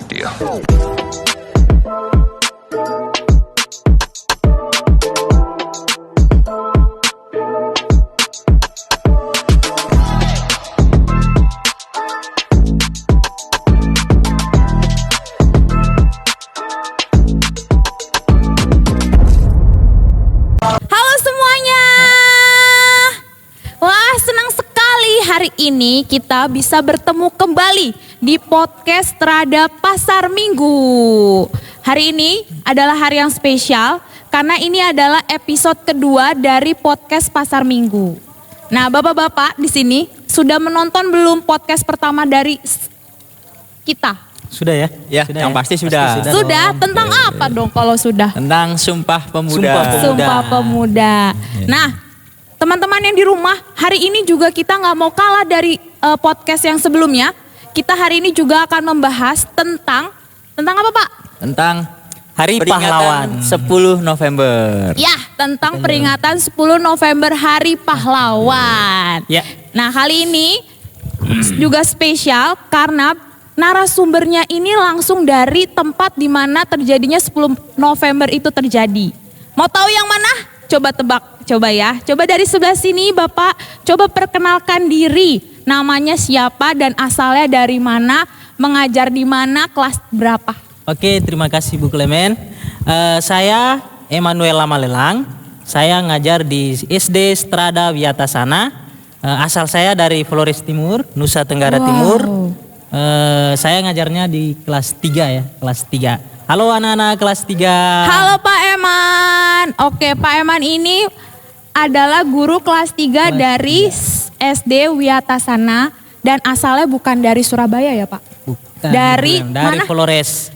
big deal. Halo semuanya. Wah, senang sekali hari ini kita bisa bertemu kembali di podcast Strada Pasar Minggu. Hari ini adalah hari yang spesial karena ini adalah episode kedua dari podcast Pasar Minggu. Nah, Bapak-bapak di sini sudah menonton belum podcast pertama dari kita? Sudah ya? Ya, Sudah yang pasti sudah. Sudah? Tentang apa dong kalau sudah? Tentang Sumpah Pemuda. Sumpah Pemuda. Nah, teman-teman yang di rumah, hari ini juga kita nggak mau kalah dari podcast yang sebelumnya. Kita hari ini juga akan membahas tentang apa Pak? Tentang Hari peringatan Pahlawan. 10 November. Ya, tentang peringatan 10 November Hari Pahlawan. Ya. Nah, kali ini juga spesial karena narasumbernya ini langsung dari tempat di mana terjadinya 10 November itu terjadi. Mau tahu yang mana? Coba tebak, coba ya. Coba dari sebelah sini Bapak, coba perkenalkan diri. Namanya siapa dan asalnya dari mana, mengajar di mana, kelas berapa? Oke, terima kasih Bu Clement. Saya Emmanuel Lamalelang. Saya ngajar di SD Strada Wiatasana. Asal saya dari Flores Timur, Nusa Tenggara Wow. Timur. Saya ngajarnya di kelas 3 ya, kelas 3. Halo anak-anak kelas 3. Halo Pak Eman. Oke, Pak Eman ini adalah guru kelas 3 dari SD Wiatasana dan asalnya bukan dari Surabaya ya Pak? Bukan, Dari dari mana? Flores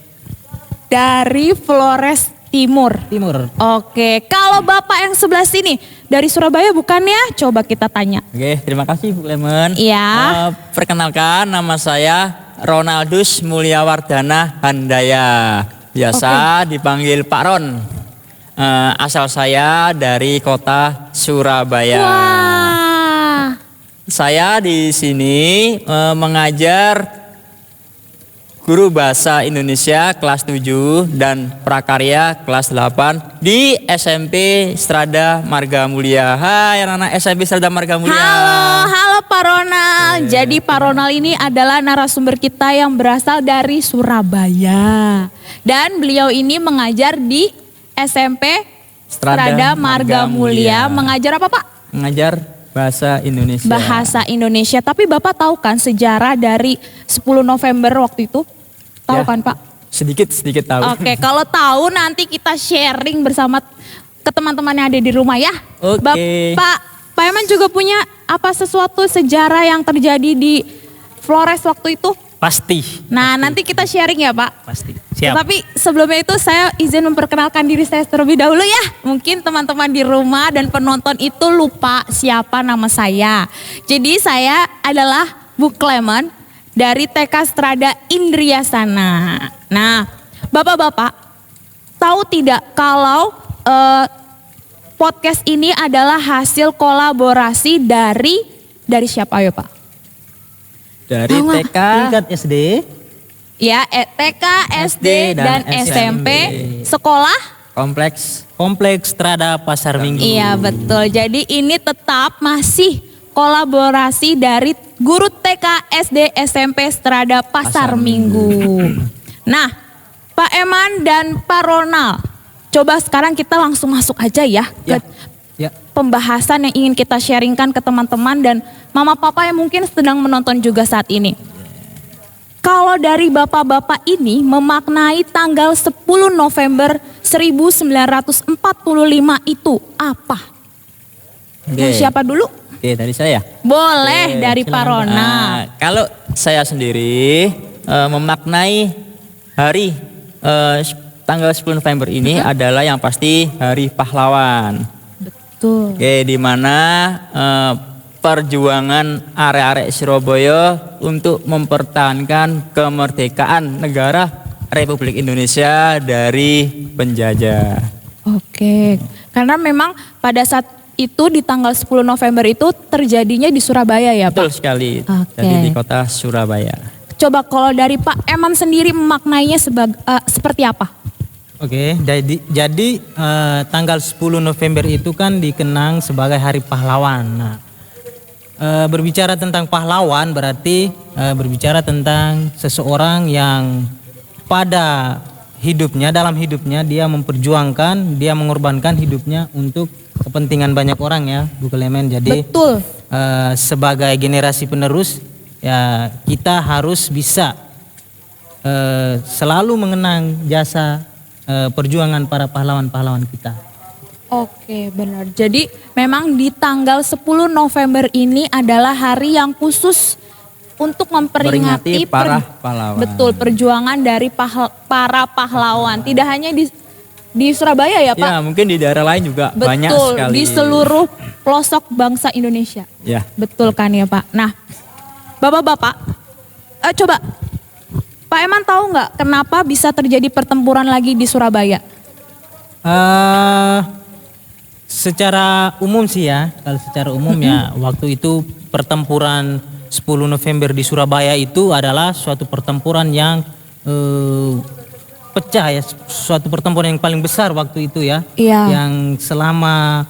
Dari Flores Timur. Timur. Oke, kalau Bapak yang sebelah sini dari Surabaya bukan ya? Coba kita tanya. Oke, terima kasih Bu Clement. Iya. Perkenalkan, nama saya Ronaldus Mulyawardana Handaya. Biasa dipanggil Pak Ron. Asal saya dari kota Surabaya. Wah. Saya di sini mengajar guru bahasa Indonesia kelas 7 dan prakarya kelas 8 di SMP Strada Marga Mulia. Hai anak-anak SMP Strada Marga Mulia. Halo Pak Ronald. Jadi Pak Ronald ini adalah narasumber kita yang berasal dari Surabaya. Dan beliau ini mengajar di SMP Strada Marga Mulia. Mengajar apa Pak? Mengajar bahasa Indonesia. Bahasa Indonesia. Tapi Bapak tahu kan sejarah dari 10 November waktu itu? Tahu Ya. kan Pak? Sedikit tahu. Oke, kalau tahu nanti kita sharing bersama ke teman-teman yang ada di rumah ya. Oke. Pak Eman juga punya apa sesuatu sejarah yang terjadi di Flores waktu itu? Pasti. Nah, nanti kita sharing ya Pak. Pasti. Siap. Tapi sebelumnya itu saya izin memperkenalkan diri saya terlebih dahulu ya. Mungkin teman-teman di rumah dan penonton itu lupa siapa nama saya. Jadi saya adalah Bu Clement dari TK Strada Indriasana. Nah, Bapak-bapak tahu tidak kalau podcast ini adalah hasil kolaborasi dari siapa ya Pak? Dari Tahu nggak? TK Tingkat SD. Ya, TK, SD, dan SMP. Sekolah? Kompleks Strada Pasar Minggu. Iya betul. Jadi ini tetap masih kolaborasi dari guru TK, SD, SMP Strada Pasar Minggu. Nah, Pak Eman dan Pak Ronald, coba sekarang kita langsung masuk aja ya ke Ya. pembahasan yang ingin kita sharingkan ke teman-teman dan mama papa yang mungkin sedang menonton juga saat ini. Kalau dari bapak-bapak ini memaknai tanggal 10 November 1945 itu apa? Mau siapa dulu? Oke, dari saya. Boleh Oke, dari Pak silakan. Ronald. Kalau saya sendiri memaknai hari tanggal 10 November ini adalah yang pasti Hari Pahlawan. Betul. Oke, di mana perjuangan arek-arek Surabaya untuk mempertahankan kemerdekaan negara Republik Indonesia dari penjajah. Oke, karena memang pada saat itu di tanggal 10 November itu terjadinya di Surabaya ya Pak? Betul sekali. Oke. Jadi di kota Surabaya. Coba kalau dari Pak Eman sendiri memaknainya seperti apa? Oke, jadi tanggal 10 November itu kan dikenang sebagai Hari Pahlawan. Nah, berbicara tentang pahlawan berarti berbicara tentang seseorang yang pada hidupnya, dalam hidupnya dia memperjuangkan, dia mengorbankan hidupnya untuk kepentingan banyak orang ya, Bu Clement. Jadi Betul. sebagai generasi penerus ya kita harus bisa selalu mengenang jasa perjuangan para pahlawan-pahlawan kita. Oke, benar. Jadi memang di tanggal 10 November ini adalah hari yang khusus untuk memperingati Peringati para pahlawan. Betul, perjuangan dari para pahlawan. Tidak hanya di Surabaya ya, Pak? Ya, mungkin di daerah lain juga banyak Betul, sekali. di seluruh pelosok bangsa Indonesia. Ya. Betul kan ya, Pak? Nah, Bapak-bapak, coba Pak Eman tahu nggak kenapa bisa terjadi pertempuran lagi di Surabaya? Secara umum sih ya, kalau secara umum ya waktu itu pertempuran 10 November di Surabaya itu adalah suatu pertempuran yang pecah ya, suatu pertempuran yang paling besar waktu itu ya, Iya. yang selama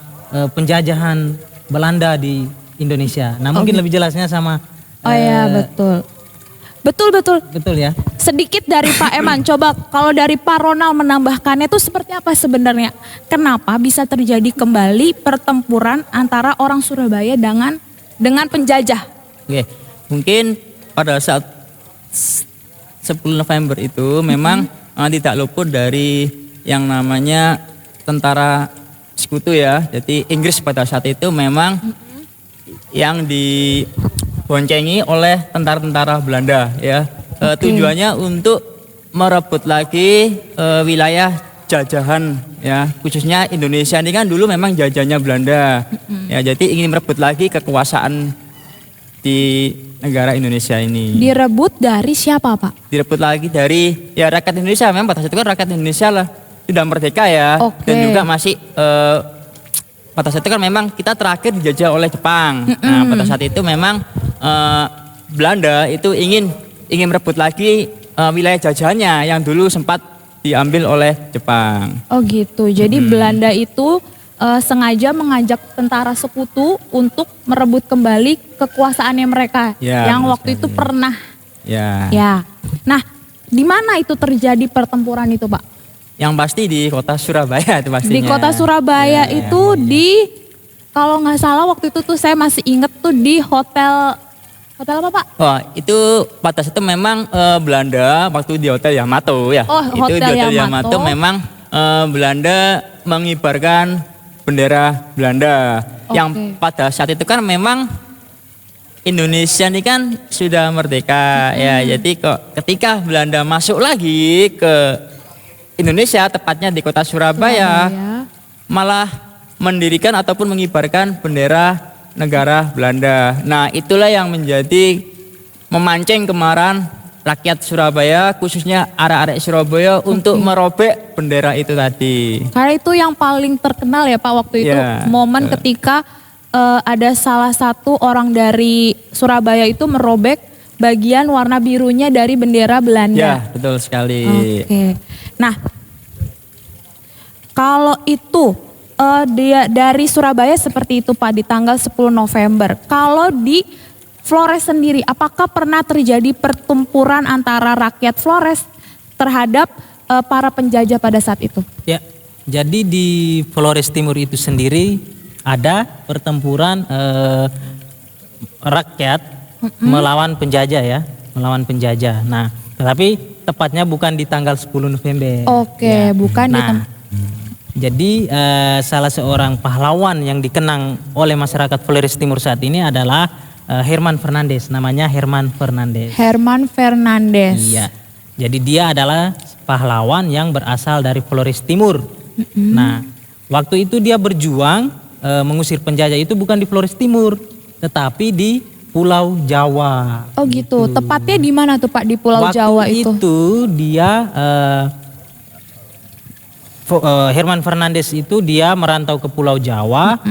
penjajahan Belanda di Indonesia. Nah mungkin lebih jelasnya sama Oh ya, betul. Betul. betul ya. Sedikit dari Pak Eman, coba kalau dari Pak Ronald menambahkannya itu seperti apa sebenarnya? Kenapa bisa terjadi kembali pertempuran antara orang Surabaya dengan penjajah? Oke, mungkin pada saat 10 November itu memang tidak luput dari yang namanya tentara sekutu ya. Jadi Inggris pada saat itu memang yang diboncengi oleh tentara-tentara Belanda ya. Tujuannya untuk merebut lagi wilayah jajahan ya, khususnya Indonesia ini kan dulu memang jajahannya Belanda. Ya, jadi ingin merebut lagi kekuasaan di negara Indonesia ini. Direbut dari siapa, Pak? Direbut lagi dari ya rakyat Indonesia. Memang pada saat itu kan rakyat Indonesia lah sudah merdeka ya. Oke. Dan juga masih pada saat itu kan memang kita terakhir dijajah oleh Jepang. Nah pada saat itu memang Belanda itu ingin merebut lagi wilayah jajahannya yang dulu sempat diambil oleh Jepang. Oh gitu, jadi Belanda itu sengaja mengajak tentara sekutu untuk merebut kembali kekuasaannya mereka Ya, yang betul waktu itu sekali. pernah. Ya. Ya, nah di mana itu terjadi pertempuran itu, Pak? Yang pasti di kota Surabaya itu pastinya. Di kota Surabaya Ya, itu di, kalau nggak salah waktu itu tuh saya masih inget tuh di hotel apa, Pak? Oh, itu pada saat itu memang Belanda waktu di Hotel Yamato ya. Oh, itu Hotel di Hotel Yamato. Yamato memang Belanda mengibarkan bendera Belanda. Oke. Yang pada saat itu kan memang Indonesia ini kan sudah merdeka ya. Jadi kok ketika Belanda masuk lagi ke Indonesia, tepatnya di kota Surabaya, malah mendirikan ataupun mengibarkan bendera negara Belanda. Nah, itulah yang menjadi memancing kemarahan rakyat Surabaya, khususnya arek-arek Surabaya untuk merobek bendera itu tadi. Karena itu yang paling terkenal ya Pak waktu itu, Ya, momen ketika ada salah satu orang dari Surabaya itu merobek bagian warna birunya dari bendera Belanda. Ya, betul sekali. Oke. Nah, kalau itu dia dari Surabaya seperti itu Pak di tanggal 10 November. Kalau di Flores sendiri, apakah pernah terjadi pertempuran antara rakyat Flores terhadap para penjajah pada saat itu? Ya, jadi di Flores Timur itu sendiri ada pertempuran rakyat melawan penjajah ya, melawan penjajah. Nah, tetapi tepatnya bukan di tanggal 10 November. Oke, bukan di jadi salah seorang pahlawan yang dikenang oleh masyarakat Flores Timur saat ini adalah Herman Fernandez, namanya Herman Fernandez. Herman Fernandez. Iya, jadi dia adalah pahlawan yang berasal dari Flores Timur. Nah, waktu itu dia berjuang mengusir penjajah itu bukan di Flores Timur, tetapi di Pulau Jawa. Oh gitu, tepatnya di mana tuh Pak di Pulau Jawa itu? Waktu itu dia Herman Fernandez itu dia merantau ke Pulau Jawa.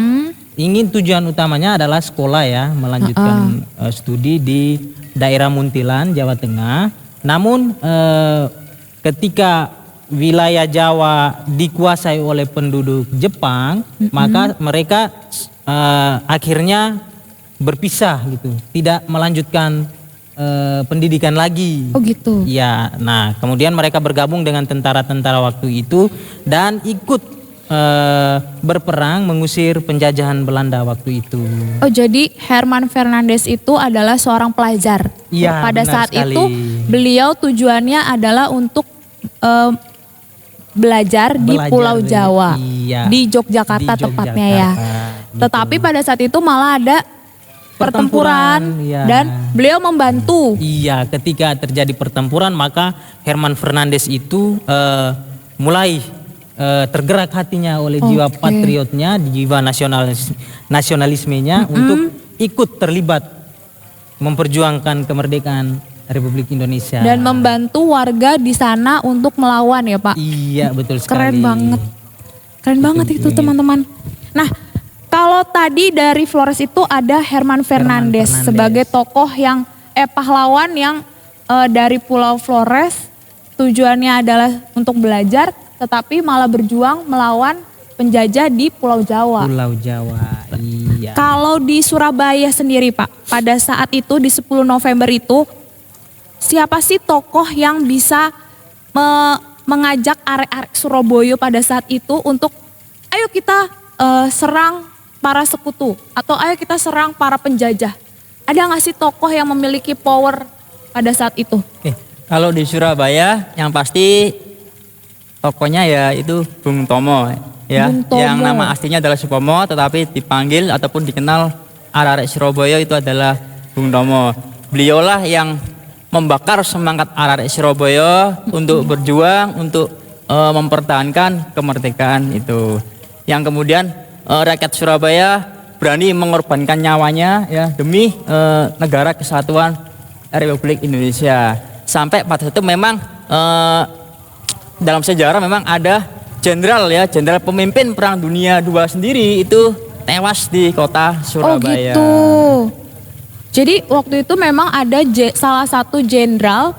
Ingin tujuan utamanya adalah sekolah ya, melanjutkan studi di daerah Muntilan, Jawa Tengah. Namun ketika wilayah Jawa dikuasai oleh penduduk Jepang, maka mereka akhirnya berpisah gitu, tidak melanjutkan pendidikan lagi. Oh gitu. Ya, nah kemudian mereka bergabung dengan tentara-tentara waktu itu dan ikut berperang mengusir penjajahan Belanda waktu itu. Oh jadi Herman Fernandes itu adalah seorang pelajar. Iya, Pada benar saat sekali. itu beliau tujuannya adalah untuk belajar di Belajar Pulau di- Jawa, iya, di Yogyakarta di tepatnya ya. Yogyakarta, gitu. Tetapi pada saat itu malah ada pertempuran Iya. dan beliau membantu. Iya, ketika terjadi pertempuran maka Herman Fernandes itu mulai tergerak hatinya oleh jiwa Oke. patriotnya, jiwa nasionalismenya untuk ikut terlibat memperjuangkan kemerdekaan Republik Indonesia. Dan membantu warga di sana untuk melawan ya Pak. Iya, betul sekali. Keren banget. Keren banget itu teman-teman. Nah, kalau tadi dari Flores itu ada Herman Fernandes Fernandes. sebagai tokoh yang pahlawan yang dari Pulau Flores tujuannya adalah untuk belajar tetapi malah berjuang melawan penjajah di Pulau Jawa. Pulau Jawa. Iya. Kalau di Surabaya sendiri Pak, pada saat itu di 10 November itu siapa sih tokoh yang bisa mengajak arek-arek Surabaya pada saat itu untuk ayo kita serang para sekutu atau ayo kita serang para penjajah. Ada nggak sih tokoh yang memiliki power pada saat itu? Oke, kalau di Surabaya yang pasti tokonya ya itu Bung Tomo ya, Bung Tomo. yang nama aslinya adalah Supomo tetapi dipanggil ataupun dikenal arek-arek Surabaya itu adalah Bung Tomo. Beliaulah yang membakar semangat arek-arek Surabaya untuk berjuang untuk mempertahankan kemerdekaan itu. Yang kemudian rakyat Surabaya berani mengorbankan nyawanya ya demi negara kesatuan Republik Indonesia. Sampai pada itu memang dalam sejarah memang ada jenderal ya, jenderal pemimpin Perang Dunia II sendiri itu tewas di kota Surabaya. Oh gitu. Jadi waktu itu memang ada salah satu jenderal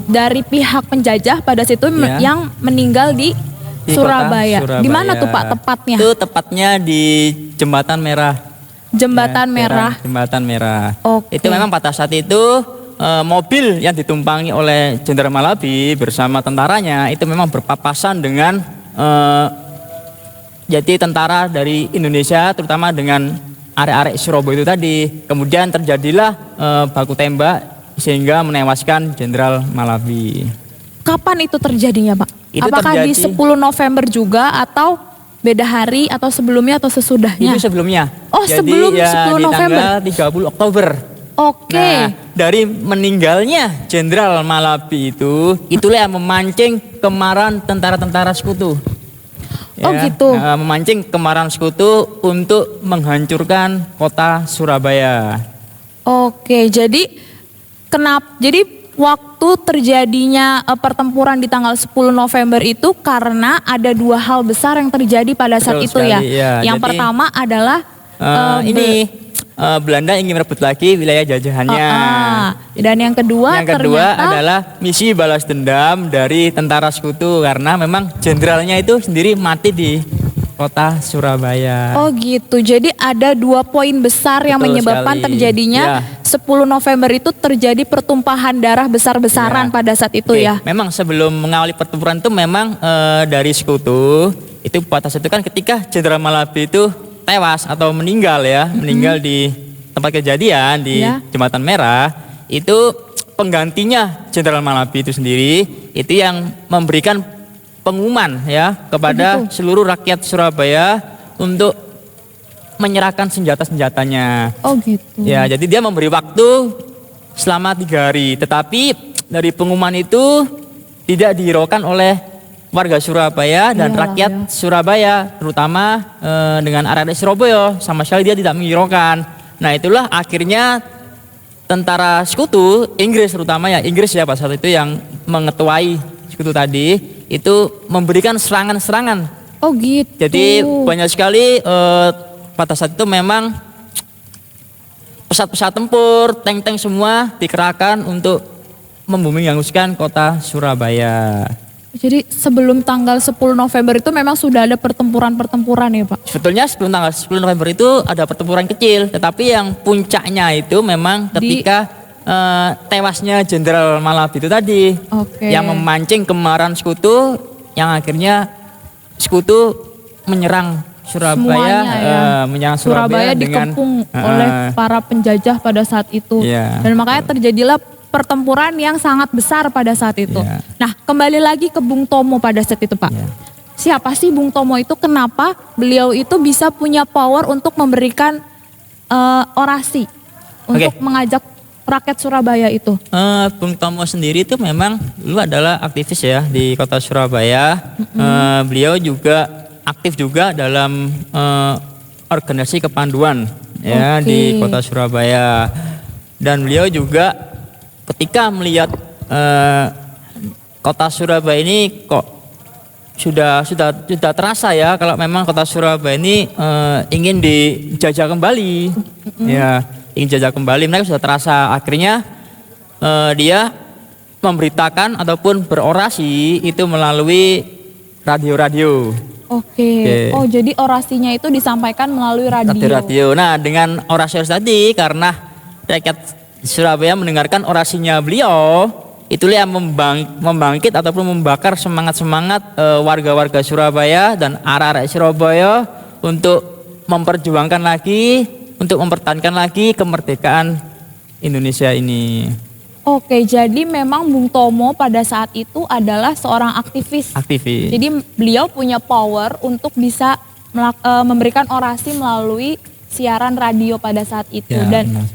dari pihak penjajah pada situ Ya. yang meninggal di Di kota Surabaya. Di mana tuh Pak tepatnya? Itu tepatnya di Jembatan Merah. Jembatan Ya, Merah. Jembatan Merah. Oke. Itu memang pada saat itu mobil yang ditumpangi oleh Jenderal Malabi bersama tentaranya itu memang berpapasan dengan jadi tentara dari Indonesia terutama dengan arek-arek Surabaya itu tadi. Kemudian terjadilah baku tembak sehingga menewaskan Jenderal Malabi. Kapan itu terjadinya Pak? Itu Apakah di terjadi- 10 November juga atau beda hari atau sebelumnya atau sesudahnya? Itu sebelumnya. Oh, Jadi sebelum ya 10 di November. tanggal 30 Oktober. Oke. Nah, dari meninggalnya Jenderal Malabi itu, itulah yang memancing kemarahan tentara-tentara sekutu. Oh, gitu. Memancing kemarahan sekutu untuk menghancurkan kota Surabaya. Oke, jadi jadi waktu terjadinya pertempuran di tanggal 10 November itu karena ada dua hal besar yang terjadi pada saat Betul itu ya. sekali, ya. Yang Jadi, pertama adalah Belanda ingin merebut lagi wilayah jajahannya. dan yang kedua Yang kedua ternyata adalah misi balas dendam dari tentara sekutu karena memang jenderalnya itu sendiri mati di kota Surabaya. oh gitu. Jadi ada dua poin besar yang Betul menyebabkan sekali. terjadinya Ya. 10 November itu terjadi pertumpahan darah besar-besaran Ya. pada saat itu Oke, ya. memang sebelum mengawali pertempuran itu memang dari sekutu itu pada saat itu kan ketika Jenderal Malabi itu tewas atau meninggal ya, meninggal di tempat kejadian di Ya. Jembatan Merah, itu penggantinya Jenderal Malabi itu sendiri itu yang memberikan pengumuman ya kepada Begitu. seluruh rakyat Surabaya untuk menyerahkan senjata-senjatanya. Oh gitu. Ya, jadi dia memberi waktu selama 3 hari. Tetapi dari pengumuman itu tidak dihiraukan oleh warga Surabaya dan Iya, rakyat iya. Surabaya, terutama dengan arek-arek Surabaya. Sama sekali dia tidak menghiraukan. Nah, itulah akhirnya tentara sekutu, Inggris terutama ya, Inggris ya pada saat itu yang mengetuai sekutu tadi, itu memberikan serangan-serangan. Oh gitu. Jadi banyak sekali pada saat itu memang pesawat-pesawat tempur, tank-tank semua dikerahkan untuk membumi menghanguskan kota Surabaya. Jadi sebelum tanggal 10 November itu memang sudah ada pertempuran-pertempuran ya Pak? Sebetulnya sebelum tanggal 10 November itu ada pertempuran kecil, tetapi yang puncaknya itu memang ketika tewasnya Jenderal Malabi itu tadi, Oke. yang memancing kemarahan sekutu, yang akhirnya sekutu menyerang Surabaya, Semuanya ya. menyerang Surabaya dengan dikepung oleh para penjajah pada saat itu. Iya, Dan makanya terjadilah pertempuran yang sangat besar pada saat itu. Iya. Nah, kembali lagi ke Bung Tomo pada saat itu, Pak. Iya. Siapa sih Bung Tomo itu? Kenapa beliau itu bisa punya power untuk memberikan orasi untuk mengajak rakyat Surabaya itu? Bung Tomo sendiri itu memang dulu adalah aktivis ya di kota Surabaya. Beliau juga aktif juga dalam organisasi kepanduan ya di kota Surabaya. Dan beliau juga ketika melihat kota Surabaya ini kok sudah terasa ya kalau memang kota Surabaya ini ingin dijajah kembali, ya ingin jajah kembali, mereka sudah terasa. Akhirnya dia memberitakan ataupun berorasi itu melalui radio-radio. Oke. Oh, jadi orasinya itu disampaikan melalui radio. Radio. Nah, dengan orasi tadi karena rakyat Surabaya mendengarkan orasinya beliau, itulah yang membangkit ataupun membakar semangat-semangat warga-warga Surabaya dan arah-arah Surabaya untuk memperjuangkan lagi, untuk mempertahankan lagi kemerdekaan Indonesia ini. Oke, jadi memang Bung Tomo pada saat itu adalah seorang aktivis. Aktivis. Jadi beliau punya power untuk bisa memberikan orasi melalui siaran radio pada saat itu. Ya, dan benar.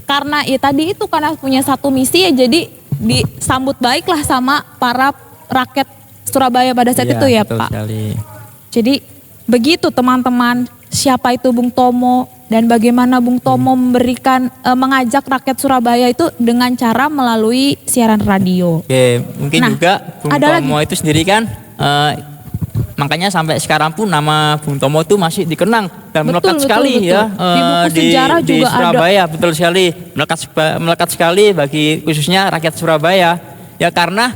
karena ya tadi itu karena punya satu misi ya, jadi disambut baiklah sama para rakyat Surabaya pada saat itu ya betul Pak. Sekali. Jadi begitu teman-teman, siapa itu Bung Tomo dan bagaimana Bung Tomo memberikan mengajak rakyat Surabaya itu dengan cara melalui siaran radio. Oke, mungkin Nah, juga Bung ada Tomo itu sendiri kan makanya sampai sekarang pun nama Bung Tomo itu masih dikenang dan melekat sekali betul. ya Di buku sejarah di juga Surabaya, betul sekali, melekat sekali bagi khususnya rakyat Surabaya ya, karena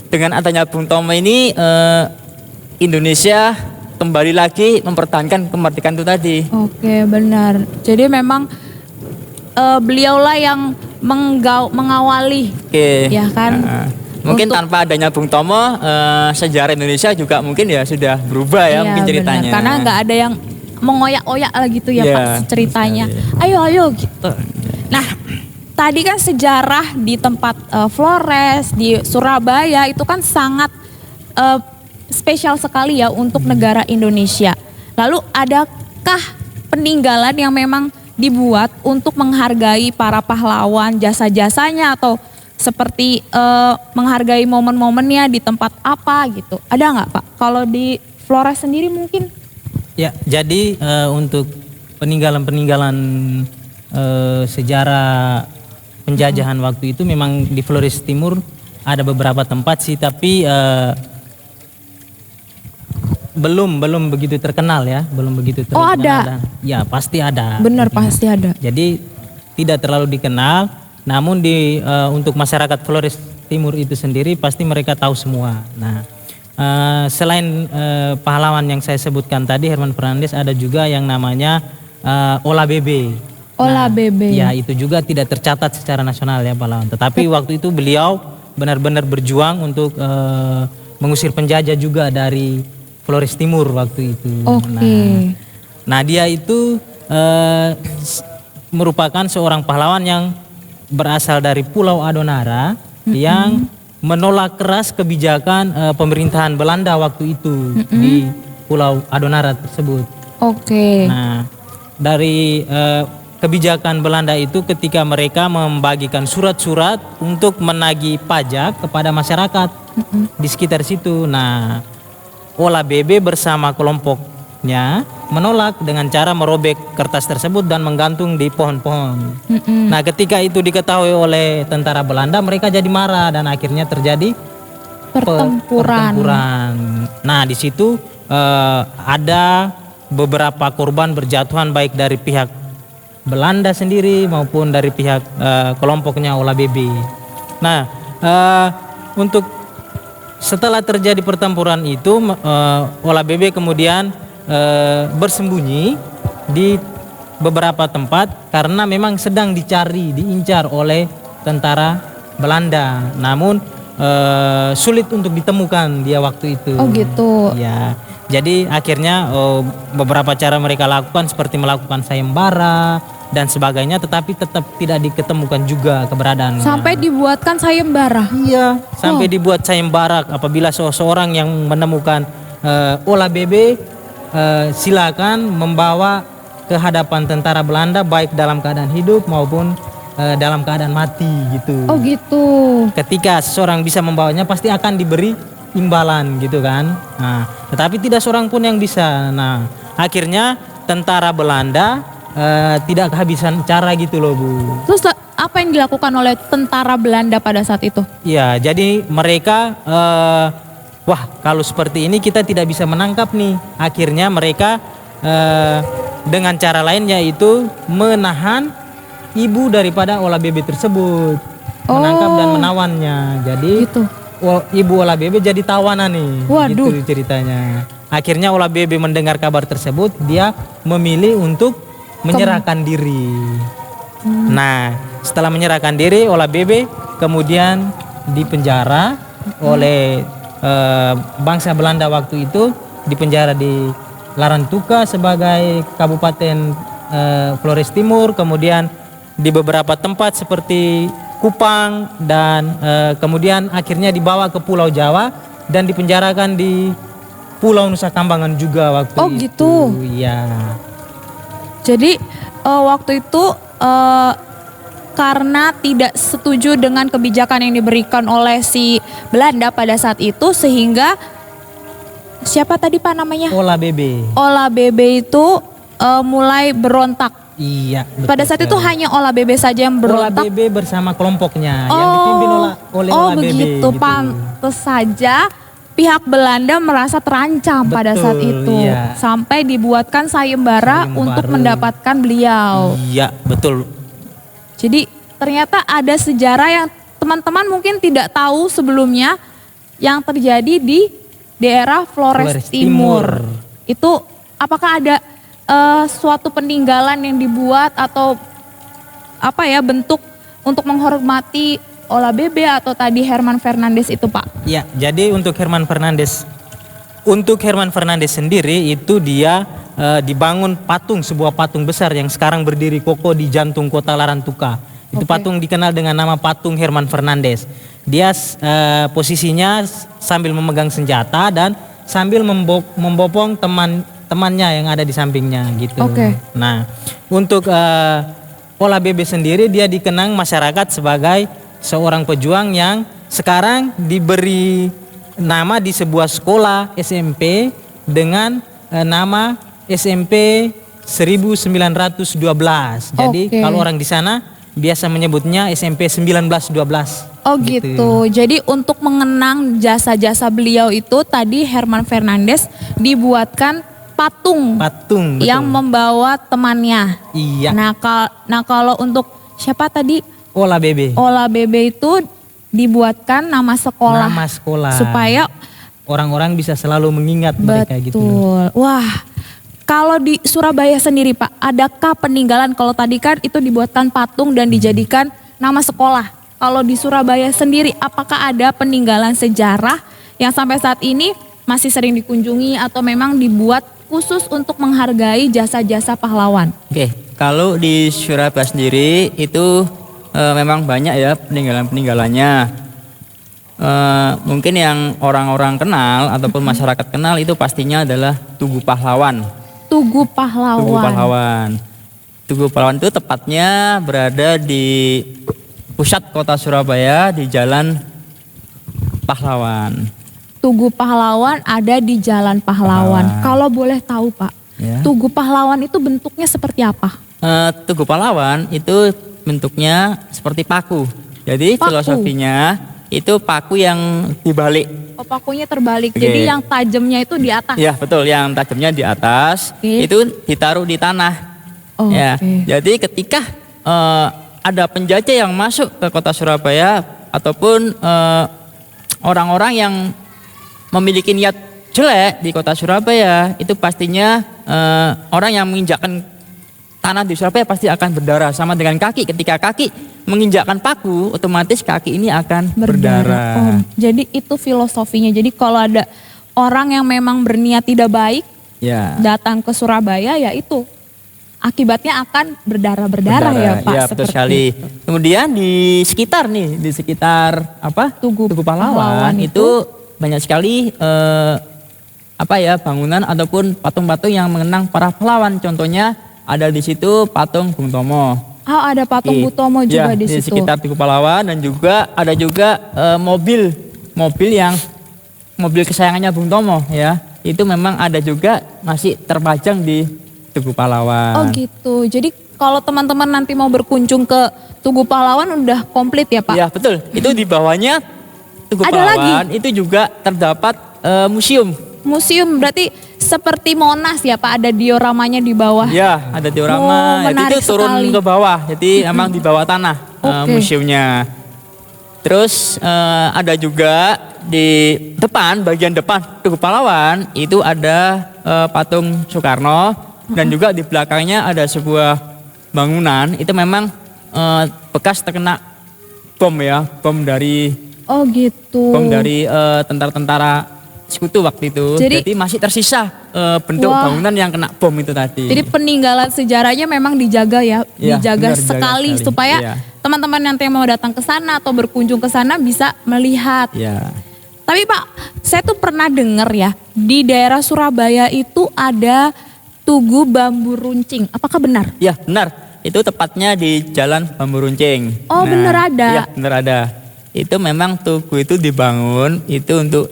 dengan adanya Bung Tomo ini Indonesia kembali lagi mempertahankan kemerdekaan itu tadi. Oke, benar. Jadi memang beliaulah yang mengawali, Oke. ya kan? Mungkin Untuk- tanpa adanya Bung Tomo, sejarah Indonesia juga mungkin ya sudah berubah ya, Iya, mungkin ceritanya. benar. Karena nggak ada yang mengoyak-oyak lah gitu ya Iya, Pak ceritanya. betul Ayo gitu. Nah, tadi kan sejarah di tempat Flores di Surabaya itu kan sangat spesial sekali ya untuk negara Indonesia. Lalu adakah peninggalan yang memang dibuat untuk menghargai para pahlawan, jasa-jasanya, atau seperti menghargai momen-momennya di tempat apa gitu? Ada nggak Pak? Kalau di Flores sendiri mungkin? Ya, jadi untuk peninggalan-peninggalan sejarah penjajahan waktu itu memang di Flores Timur ada beberapa tempat sih, tapi belum begitu terkenal ya, belum begitu terkenal. Oh, ada? Ya, pasti ada. Benar, pasti ada. Jadi tidak terlalu dikenal, namun untuk masyarakat Flores Timur itu sendiri pasti mereka tahu semua. Nah, selain pahlawan yang saya sebutkan tadi, Herman Fernandes, ada juga yang namanya Ola Bebe. Ola Bebe. Ya, itu juga tidak tercatat secara nasional ya pahlawan. Tetapi waktu itu beliau benar-benar berjuang untuk mengusir penjajah juga dari Flores Timur waktu itu. Oke. Nah, dia itu merupakan seorang pahlawan yang berasal dari Pulau Adonara yang menolak keras kebijakan pemerintahan Belanda waktu itu di Pulau Adonara tersebut. Oke. Nah, dari kebijakan Belanda itu ketika mereka membagikan surat-surat untuk menagih pajak kepada masyarakat di sekitar situ. Nah, Ola Bebe bersama kelompoknya menolak dengan cara merobek kertas tersebut dan menggantung di pohon-pohon. Nah, ketika itu diketahui oleh tentara Belanda, mereka jadi marah dan akhirnya terjadi pertempuran. Nah, di situ ada beberapa korban berjatuhan baik dari pihak Belanda sendiri maupun dari pihak kelompoknya Ola BB. Nah, untuk setelah terjadi pertempuran itu, Ola BB kemudian bersembunyi di beberapa tempat karena memang sedang dicari, diincar oleh tentara Belanda. Namun sulit untuk ditemukan dia waktu itu. Oh gitu. Ya, jadi akhirnya beberapa cara mereka lakukan seperti melakukan sayembara dan sebagainya, tetapi tetap tidak diketemukan juga keberadaannya. Sampai dibuatkan sayembara. Iya, sampai dibuat sayembara apabila seseorang yang menemukan Ola BB silakan membawa ke hadapan tentara Belanda baik dalam keadaan hidup maupun dalam keadaan mati gitu. Oh gitu. Ketika seseorang bisa membawanya pasti akan diberi imbalan gitu kan. Nah, tetapi tidak seorang pun yang bisa. Nah, akhirnya tentara Belanda tidak kehabisan cara gitu loh Bu. Terus apa yang dilakukan oleh tentara Belanda pada saat itu? Ya, jadi mereka wah kalau seperti ini kita tidak bisa menangkap nih. Akhirnya mereka dengan cara lain yaitu menahan ibu daripada Ola BB tersebut, menangkap dan menawannya. Jadi Gitu. Ibu Ola BB jadi tawanan nih. Waduh. Gitu ceritanya. Akhirnya Ola BB mendengar kabar tersebut, dia memilih untuk menyerahkan diri. Nah, setelah menyerahkan diri, Ola BB kemudian dipenjara oleh bangsa Belanda waktu itu, dipenjara di Larantuka sebagai Kabupaten Flores Timur, kemudian di beberapa tempat seperti Kupang dan kemudian akhirnya dibawa ke Pulau Jawa dan dipenjarakan di Pulau Nusa Kambangan juga waktu itu. Oh gitu. Iya. Jadi waktu itu karena tidak setuju dengan kebijakan yang diberikan oleh si Belanda pada saat itu, sehingga siapa tadi Pak namanya? Ola BB. Ola BB itu mulai berontak. Iya. Betul Pada saat itu sekali. hanya Ola BB saja yang Ola berontak. BB bersama kelompoknya yang dipimpin oleh Oh Ola BB. begitu, gitu. pantes saja pihak Belanda merasa terancam pada saat Betul, itu, iya. sampai dibuatkan sayembara untuk mendapatkan beliau. Iya, betul. Jadi ternyata ada sejarah yang teman-teman mungkin tidak tahu sebelumnya yang terjadi di daerah Flores Flores Timur. Timur. Itu apakah ada suatu peninggalan yang dibuat atau apa ya, bentuk untuk menghormati Ola BB atau tadi Herman Fernandes itu Pak? Ya, jadi untuk Herman Fernandes sendiri itu dia dibangun patung, sebuah patung besar yang sekarang berdiri kokoh di jantung kota Larantuka. Itu Oke. patung dikenal dengan nama patung Herman Fernandes. Dia posisinya sambil memegang senjata dan sambil membopong temannya yang ada di sampingnya gitu. Oke. Nah, untuk Ola BB sendiri dia dikenang masyarakat sebagai seorang pejuang yang sekarang diberi nama di sebuah sekolah SMP dengan nama SMP 1912. Jadi Oke. kalau orang di sana biasa menyebutnya SMP 1912. Oh gitu. Jadi untuk mengenang jasa-jasa beliau itu tadi Herman Fernandes dibuatkan patung Patung betul. yang membawa temannya. Iya. Nah, kalau untuk siapa tadi? Ola BB. Ola BB itu dibuatkan nama sekolah. Nama sekolah. Supaya orang-orang bisa selalu mengingat mereka gitu loh. betul. Wah, kalau di Surabaya sendiri Pak, adakah peninggalan? Kalau tadi kan itu dibuatkan patung dan dijadikan nama sekolah. Kalau di Surabaya sendiri, apakah ada peninggalan sejarah yang sampai saat ini masih sering dikunjungi atau memang dibuat khusus untuk menghargai jasa-jasa pahlawan? Oke, kalau di Surabaya sendiri itu memang banyak ya peninggalan-peninggalannya. Mungkin yang orang-orang kenal ataupun masyarakat kenal itu pastinya adalah Tugu Pahlawan. Tugu Pahlawan. Tugu Pahlawan. Tugu Pahlawan itu tepatnya berada di pusat kota Surabaya di Jalan Pahlawan. Tugu Pahlawan ada di Jalan Pahlawan. Pahlawan. Kalau boleh tahu Pak, Ya. Tugu Pahlawan itu bentuknya seperti apa? Tugu Pahlawan itu bentuknya seperti paku. Jadi Paku. filosofinya itu paku yang dibalik. Oh, pakunya terbalik, Oke. jadi yang tajamnya itu di atas. Ya betul, yang tajamnya di atas Oke. itu ditaruh di tanah. Ya, Oke. jadi ketika ada penjajah yang masuk ke kota Surabaya ataupun orang-orang yang memiliki niat jelek di kota Surabaya, itu pastinya orang yang menginjakkan tanah di Surabaya pasti akan berdarah. Sama dengan kaki, ketika kaki menginjakkan paku, otomatis kaki ini akan berdarah. Oh, jadi itu filosofinya. Jadi kalau ada orang yang memang berniat tidak baik Ya. datang ke Surabaya, ya itu akibatnya akan berdarah-berdarah ya Pak. Ya, betul seperti sekali. itu. Kemudian di sekitar apa? Tugu Pahlawan Pahlawan itu banyak sekali bangunan ataupun patung-patung yang mengenang para pahlawan. Contohnya ada di situ patung Bung Tomo. Oh, ada patung Bung Tomo juga di situ. sekitar Tugu Pahlawan, dan juga ada mobil kesayangannya Bung Tomo ya. Itu memang ada juga masih terpajang di Tugu Pahlawan. Oh gitu. Jadi kalau teman-teman nanti mau berkunjung ke Tugu Pahlawan udah komplit ya Pak? Ya betul. Itu di bawahnya Tugu Ada Pahlawan itu juga terdapat museum. Museum berarti seperti Monas ya Pak, ada dioramanya di bawah. Ya, ada Oh, diorama. Jadi menarik itu turun sekali. ke bawah. Jadi emang di bawah tanah Oke. museumnya. Terus ada juga di bagian depan Tugu Pahlawan itu ada patung Soekarno, dan juga di belakangnya ada sebuah bangunan itu memang bekas terkena bom ya, Oh gitu. bom dari tentara-tentara sekutu waktu itu. Jadi masih tersisa bentuk Wah. bangunan yang kena bom itu tadi. Jadi peninggalan sejarahnya memang dijaga ya, Iya, dijaga benar, dijaga sekali sekali. supaya Iya. teman-teman nanti yang mau datang ke sana atau berkunjung ke sana bisa melihat. Ya. Tapi Pak, saya tuh pernah dengar ya, di daerah Surabaya itu ada Tugu Bambu Runcing. Apakah benar? Ya benar, itu tepatnya di Jalan Bambu Runcing. Oh, bener ada. Iya benar ada. Itu memang tugu itu dibangun itu untuk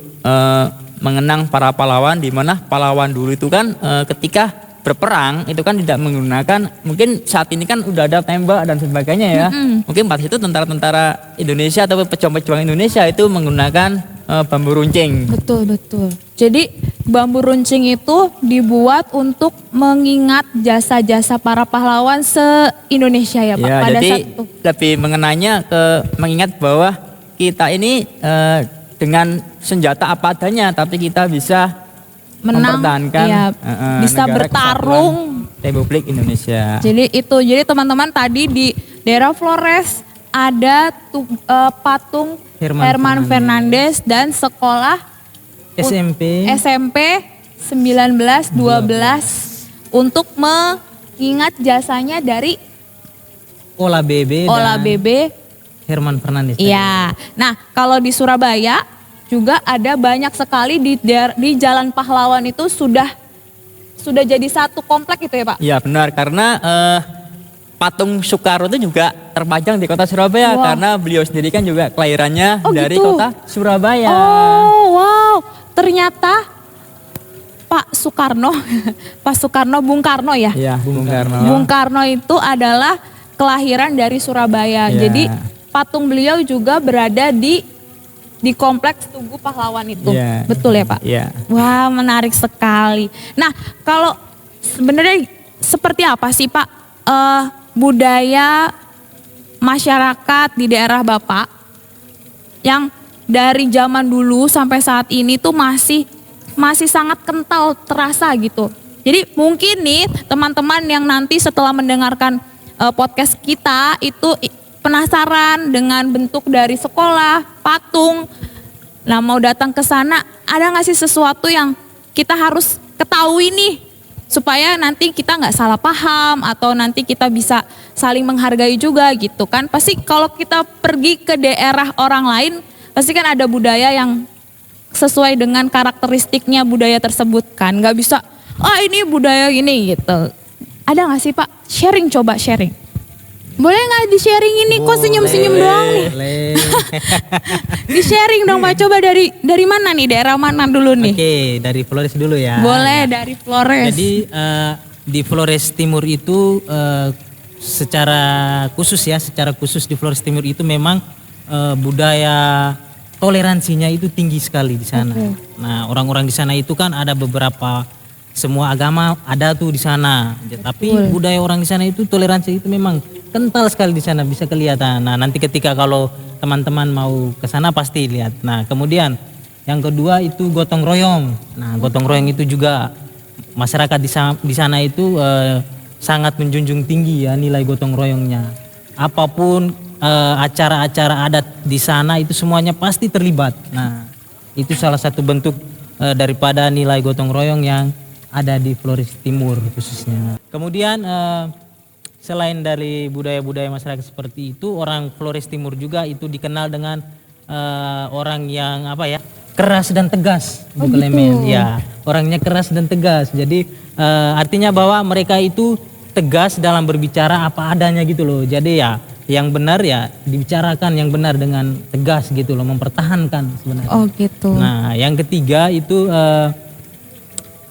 mengenang para pahlawan, di mana pahlawan dulu itu kan ketika berperang itu kan tidak menggunakan, mungkin saat ini kan udah ada tembak dan sebagainya ya. Mungkin pada itu tentara-tentara Indonesia atau pejuang-pejuang Indonesia itu menggunakan bambu runcing. Betul, betul. Jadi bambu runcing itu dibuat untuk mengingat jasa-jasa para pahlawan se-Indonesia ya Pak. Ya, Pada jadi saat itu. lebih mengenanya mengingat bahwa kita ini dengan senjata apa adanya, tapi kita bisa Menang, mempertahankan iya, bisa negara bertarung. Kesatuan Republik Indonesia. Jadi teman-teman tadi di daerah Flores ada patung Herman Fernandes dan sekolah SMP 1912 untuk mengingat jasanya dari Ola BB Ola dan BB. Herman Fernandes. Iya. Nah, kalau di Surabaya juga ada banyak sekali di Jalan Pahlawan itu sudah jadi satu komplek itu ya Pak? Ya benar, karena patung Soekarno itu juga terpajang di kota Surabaya. Wah. Karena beliau sendiri kan juga kelahirannya Oh, dari gitu? kota Surabaya. Oh wow, ternyata Pak Soekarno, Bung Karno ya? Ya, Bung Karno. Bung Karno itu adalah kelahiran dari Surabaya. Ya. Jadi patung beliau juga berada di kompleks Tugu Pahlawan itu. Ya. Betul ya Pak? Ya. Wah, menarik sekali. Nah, kalau sebenarnya seperti apa sih Pak budaya masyarakat di daerah Bapak yang dari zaman dulu sampai saat ini tuh masih sangat kental terasa gitu. Jadi mungkin nih teman-teman yang nanti setelah mendengarkan podcast kita itu penasaran dengan bentuk dari sekolah, patung. Nah, mau datang ke sana, ada nggak sih sesuatu yang kita harus ketahui nih supaya nanti kita nggak salah paham atau nanti kita bisa saling menghargai juga gitu kan? Pasti kalau kita pergi ke daerah orang lain, pasti kan ada budaya yang sesuai dengan karakteristiknya budaya tersebut kan? Nggak bisa, ini budaya gini gitu. Ada nggak sih Pak? Coba sharing. Boleh nggak di-sharing ini? Kok senyum-senyum doang nih? Boleh. Di-sharing dong Pak, coba dari mana nih? Daerah mana dulu nih? Oke, dari Flores dulu ya. Boleh dari Flores. Jadi di Flores Timur itu secara khusus di Flores Timur itu memang budaya toleransinya itu tinggi sekali di sana. Oke. Nah, orang-orang di sana itu kan ada beberapa semua agama ada tuh di sana. Tapi budaya orang di sana itu toleransi itu memang kental sekali di sana, bisa kelihatan. Nah, nanti ketika kalau teman-teman mau ke sana pasti lihat. Nah, kemudian yang kedua itu gotong royong. Nah, gotong royong itu juga masyarakat di sana itu sangat menjunjung tinggi ya nilai gotong royongnya. Apapun acara-acara adat di sana itu semuanya pasti terlibat. Nah, itu salah satu bentuk daripada nilai gotong royong yang ada di Flores Timur khususnya. Kemudian selain dari budaya-budaya masyarakat seperti itu, orang Flores Timur juga itu dikenal dengan orang yang keras dan tegas. Bu Clement. Ya, orangnya keras dan tegas. Jadi artinya bahwa mereka itu tegas dalam berbicara apa adanya gitu loh. Jadi ya yang benar ya dibicarakan yang benar dengan tegas gitu loh, mempertahankan sebenarnya. Oh gitu. Nah, yang ketiga itu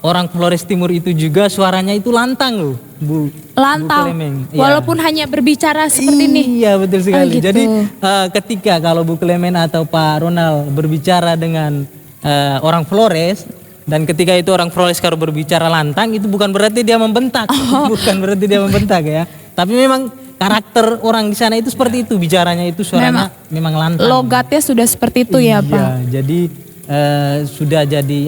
orang Flores Timur itu juga suaranya itu lantang loh, Bu. Lantang. Bu Clement. Walaupun hanya berbicara seperti ini. Iya, betul sekali. gitu. Jadi ketika kalau Bu Clement atau Pak Ronald berbicara dengan orang Flores, dan ketika itu orang Flores kalau berbicara lantang, itu bukan berarti dia membentak. Bukan berarti dia membentak ya. Tapi memang karakter orang di sana itu seperti itu, bicaranya itu suaranya memang lantang. Logatnya sudah seperti itu ya Pak. Iya, jadi sudah jadi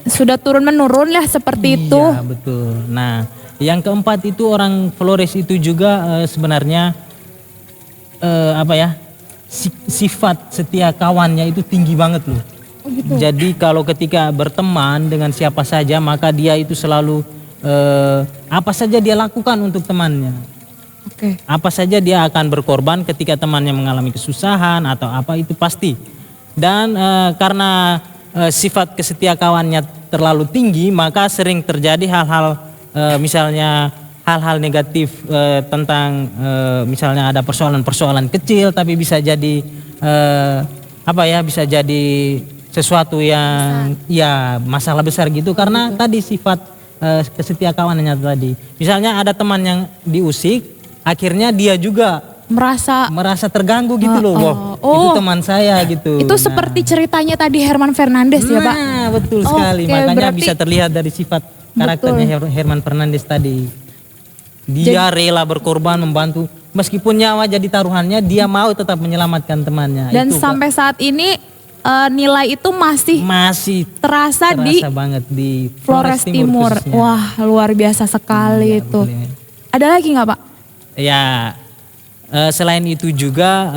Sudah turun menurun lah seperti itu. Iya, betul. Nah, yang keempat itu orang Flores itu juga sebenarnya sifat setia kawannya itu tinggi banget loh. Oh, gitu. Jadi kalau ketika berteman dengan siapa saja, maka dia itu selalu apa saja dia lakukan untuk temannya. Oke. Apa saja dia akan berkorban ketika temannya mengalami kesusahan atau apa itu pasti. Dan karena sifat kesetia kawannya terlalu tinggi, maka sering terjadi hal-hal misalnya hal-hal negatif tentang misalnya ada persoalan-persoalan kecil tapi bisa jadi bisa jadi sesuatu yang masalah besar gitu karena tadi sifat kesetia kawannya tadi. Misalnya ada teman yang diusik, akhirnya dia juga merasa terganggu gitu loh. Wah, itu teman saya gitu. Itu seperti ceritanya tadi Herman Fernandes ya Pak? Nah, betul sekali. Makanya bisa terlihat dari sifat karakternya Herman Fernandes tadi. Dia rela berkorban membantu meskipun nyawa jadi taruhannya, dia mau tetap menyelamatkan temannya. Dan itu, sampai saat ini nilai itu masih terasa banget di Flores Timur. khususnya. Wah, luar biasa sekali itu. Ada lagi nggak Pak? Ya, selain itu juga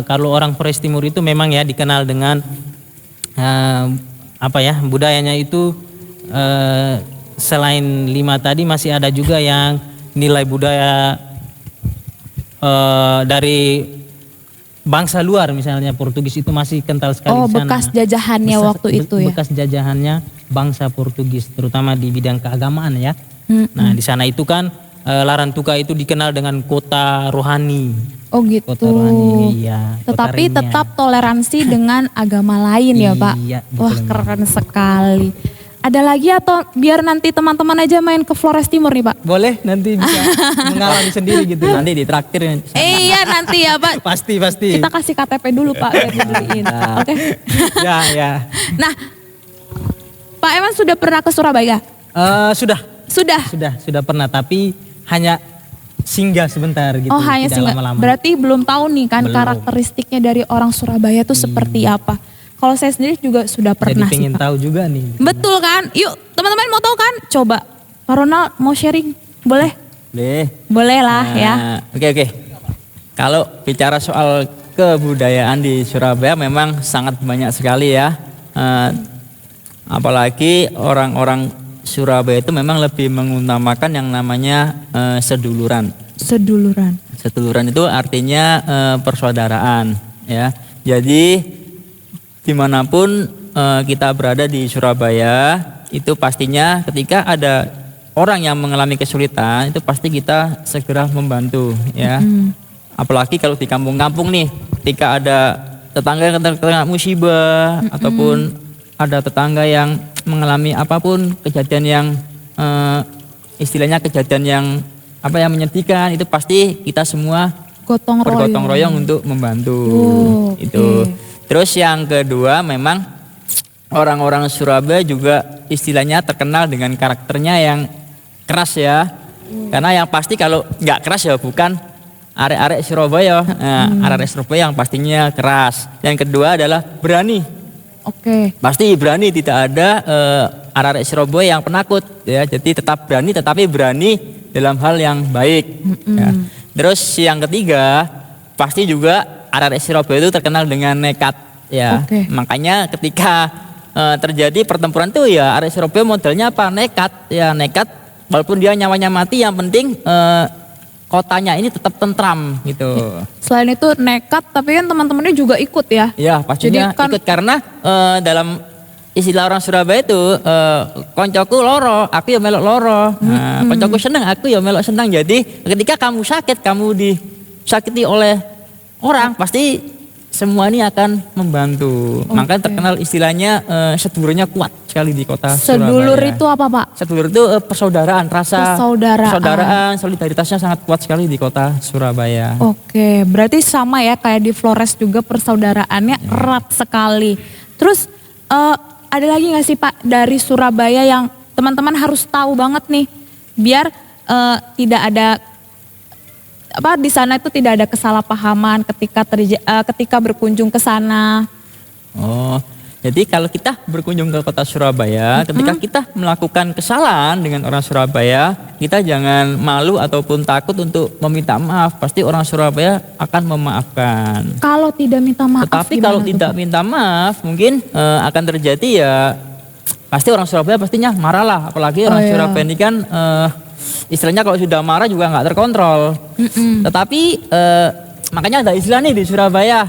kalau orang Flores Timur itu memang ya dikenal dengan budayanya itu selain 5 tadi masih ada juga yang nilai budaya dari bangsa luar, misalnya Portugis itu masih kental sekali di sana. Bekas jajahannya waktu itu ya. Bekas jajahannya bangsa Portugis, terutama di bidang keagamaan ya. Nah, di sana itu kan Larantuka itu dikenal dengan kota rohani. Oh gitu. Kota rohani, iya. Tetapi tetap toleransi dengan agama lain ya Pak. Iya, wah, keren sekali. Ada lagi atau biar nanti teman-teman aja main ke Flores Timur nih Pak? Boleh, nanti bisa mengalami sendiri gitu. Nanti ditraktir. Iya nanti ya Pak. Pasti. Kita kasih KTP dulu Pak biar dibeliin. Oke. Ya. Nah, Pak Eman sudah pernah ke Surabaya? Sudah pernah, tapi hanya singgah sebentar gitu. Oh, hanya singgah. Lama-lama. Berarti belum tahu nih kan karakteristiknya dari orang Surabaya itu seperti apa. Kalau saya sendiri juga sudah pernah sih. Jadi pengen tahu juga nih. Betul kan? Yuk teman-teman mau tahu kan? Coba Pak Ronald mau sharing, boleh? Boleh lah ya. Oke. Kalau bicara soal kebudayaan di Surabaya memang sangat banyak sekali ya. Apalagi orang-orang Surabaya itu memang lebih mengutamakan yang namanya seduluran. Seduluran itu artinya persaudaraan ya. Jadi dimanapun kita berada di Surabaya, itu pastinya ketika ada orang yang mengalami kesulitan, itu pasti kita segera membantu ya. Apalagi kalau di kampung-kampung nih, ketika ada tetangga yang kena musibah ataupun ada tetangga yang mengalami apapun kejadian yang istilahnya kejadian yang menyedihkan, itu pasti kita semua bergotong royong untuk membantu. Itu. Terus yang kedua memang orang-orang Surabaya juga istilahnya terkenal dengan karakternya yang keras ya. Karena yang pasti kalau nggak keras ya bukan arek-arek Surabaya. Nah, arek-arek Surabaya yang pastinya keras. Yang kedua adalah berani. Oke. Pasti berani, tidak ada arek-arek Surabaya yang penakut ya. Jadi tetap berani, tetapi berani dalam hal yang baik. Ya. Terus yang ketiga pasti juga arek-arek Surabaya itu terkenal dengan nekat ya. Oke. Makanya ketika terjadi pertempuran itu ya arek Surabaya modelnya apa? Nekat ya, nekat walaupun dia nyawanya mati, yang penting kotanya ini tetap tentram gitu. Selain itu nekat, tapi kan teman-temannya juga ikut ya. Ya pastinya Jadi kan- ikut karena dalam istilah orang Surabaya itu koncoku loro, aku ya melok loro. Nah, koncoku seneng, aku ya melok seneng. Jadi ketika kamu sakit, kamu disakiti oleh orang, pasti semua ini akan membantu. Makanya terkenal istilahnya sedulurnya kuat sekali di kota Sedulur Surabaya. itu apa Pak? Sedulur itu persaudaraan, rasa persaudaraan, solidaritasnya sangat kuat sekali di kota Surabaya. Oke, berarti sama ya kayak di Flores juga persaudaraannya erat sekali. Terus ada lagi nggak sih Pak dari Surabaya yang teman-teman harus tahu banget nih biar tidak ada apa di sana itu tidak ada kesalahpahaman ketika berkunjung ke sana. Oh, jadi kalau kita berkunjung ke kota Surabaya, ketika kita melakukan kesalahan dengan orang Surabaya, kita jangan malu ataupun takut untuk meminta maaf. Pasti orang Surabaya akan memaafkan. Kalau tidak minta maaf, Tetapi gimana kalau tuh, tidak Pak? minta maaf, mungkin akan terjadi ya, pasti orang Surabaya pastinya marah lah. Apalagi orang iya. Surabaya ini kan istilahnya kalau sudah marah juga nggak terkontrol. Tetapi makanya ada istilah nih di Surabaya,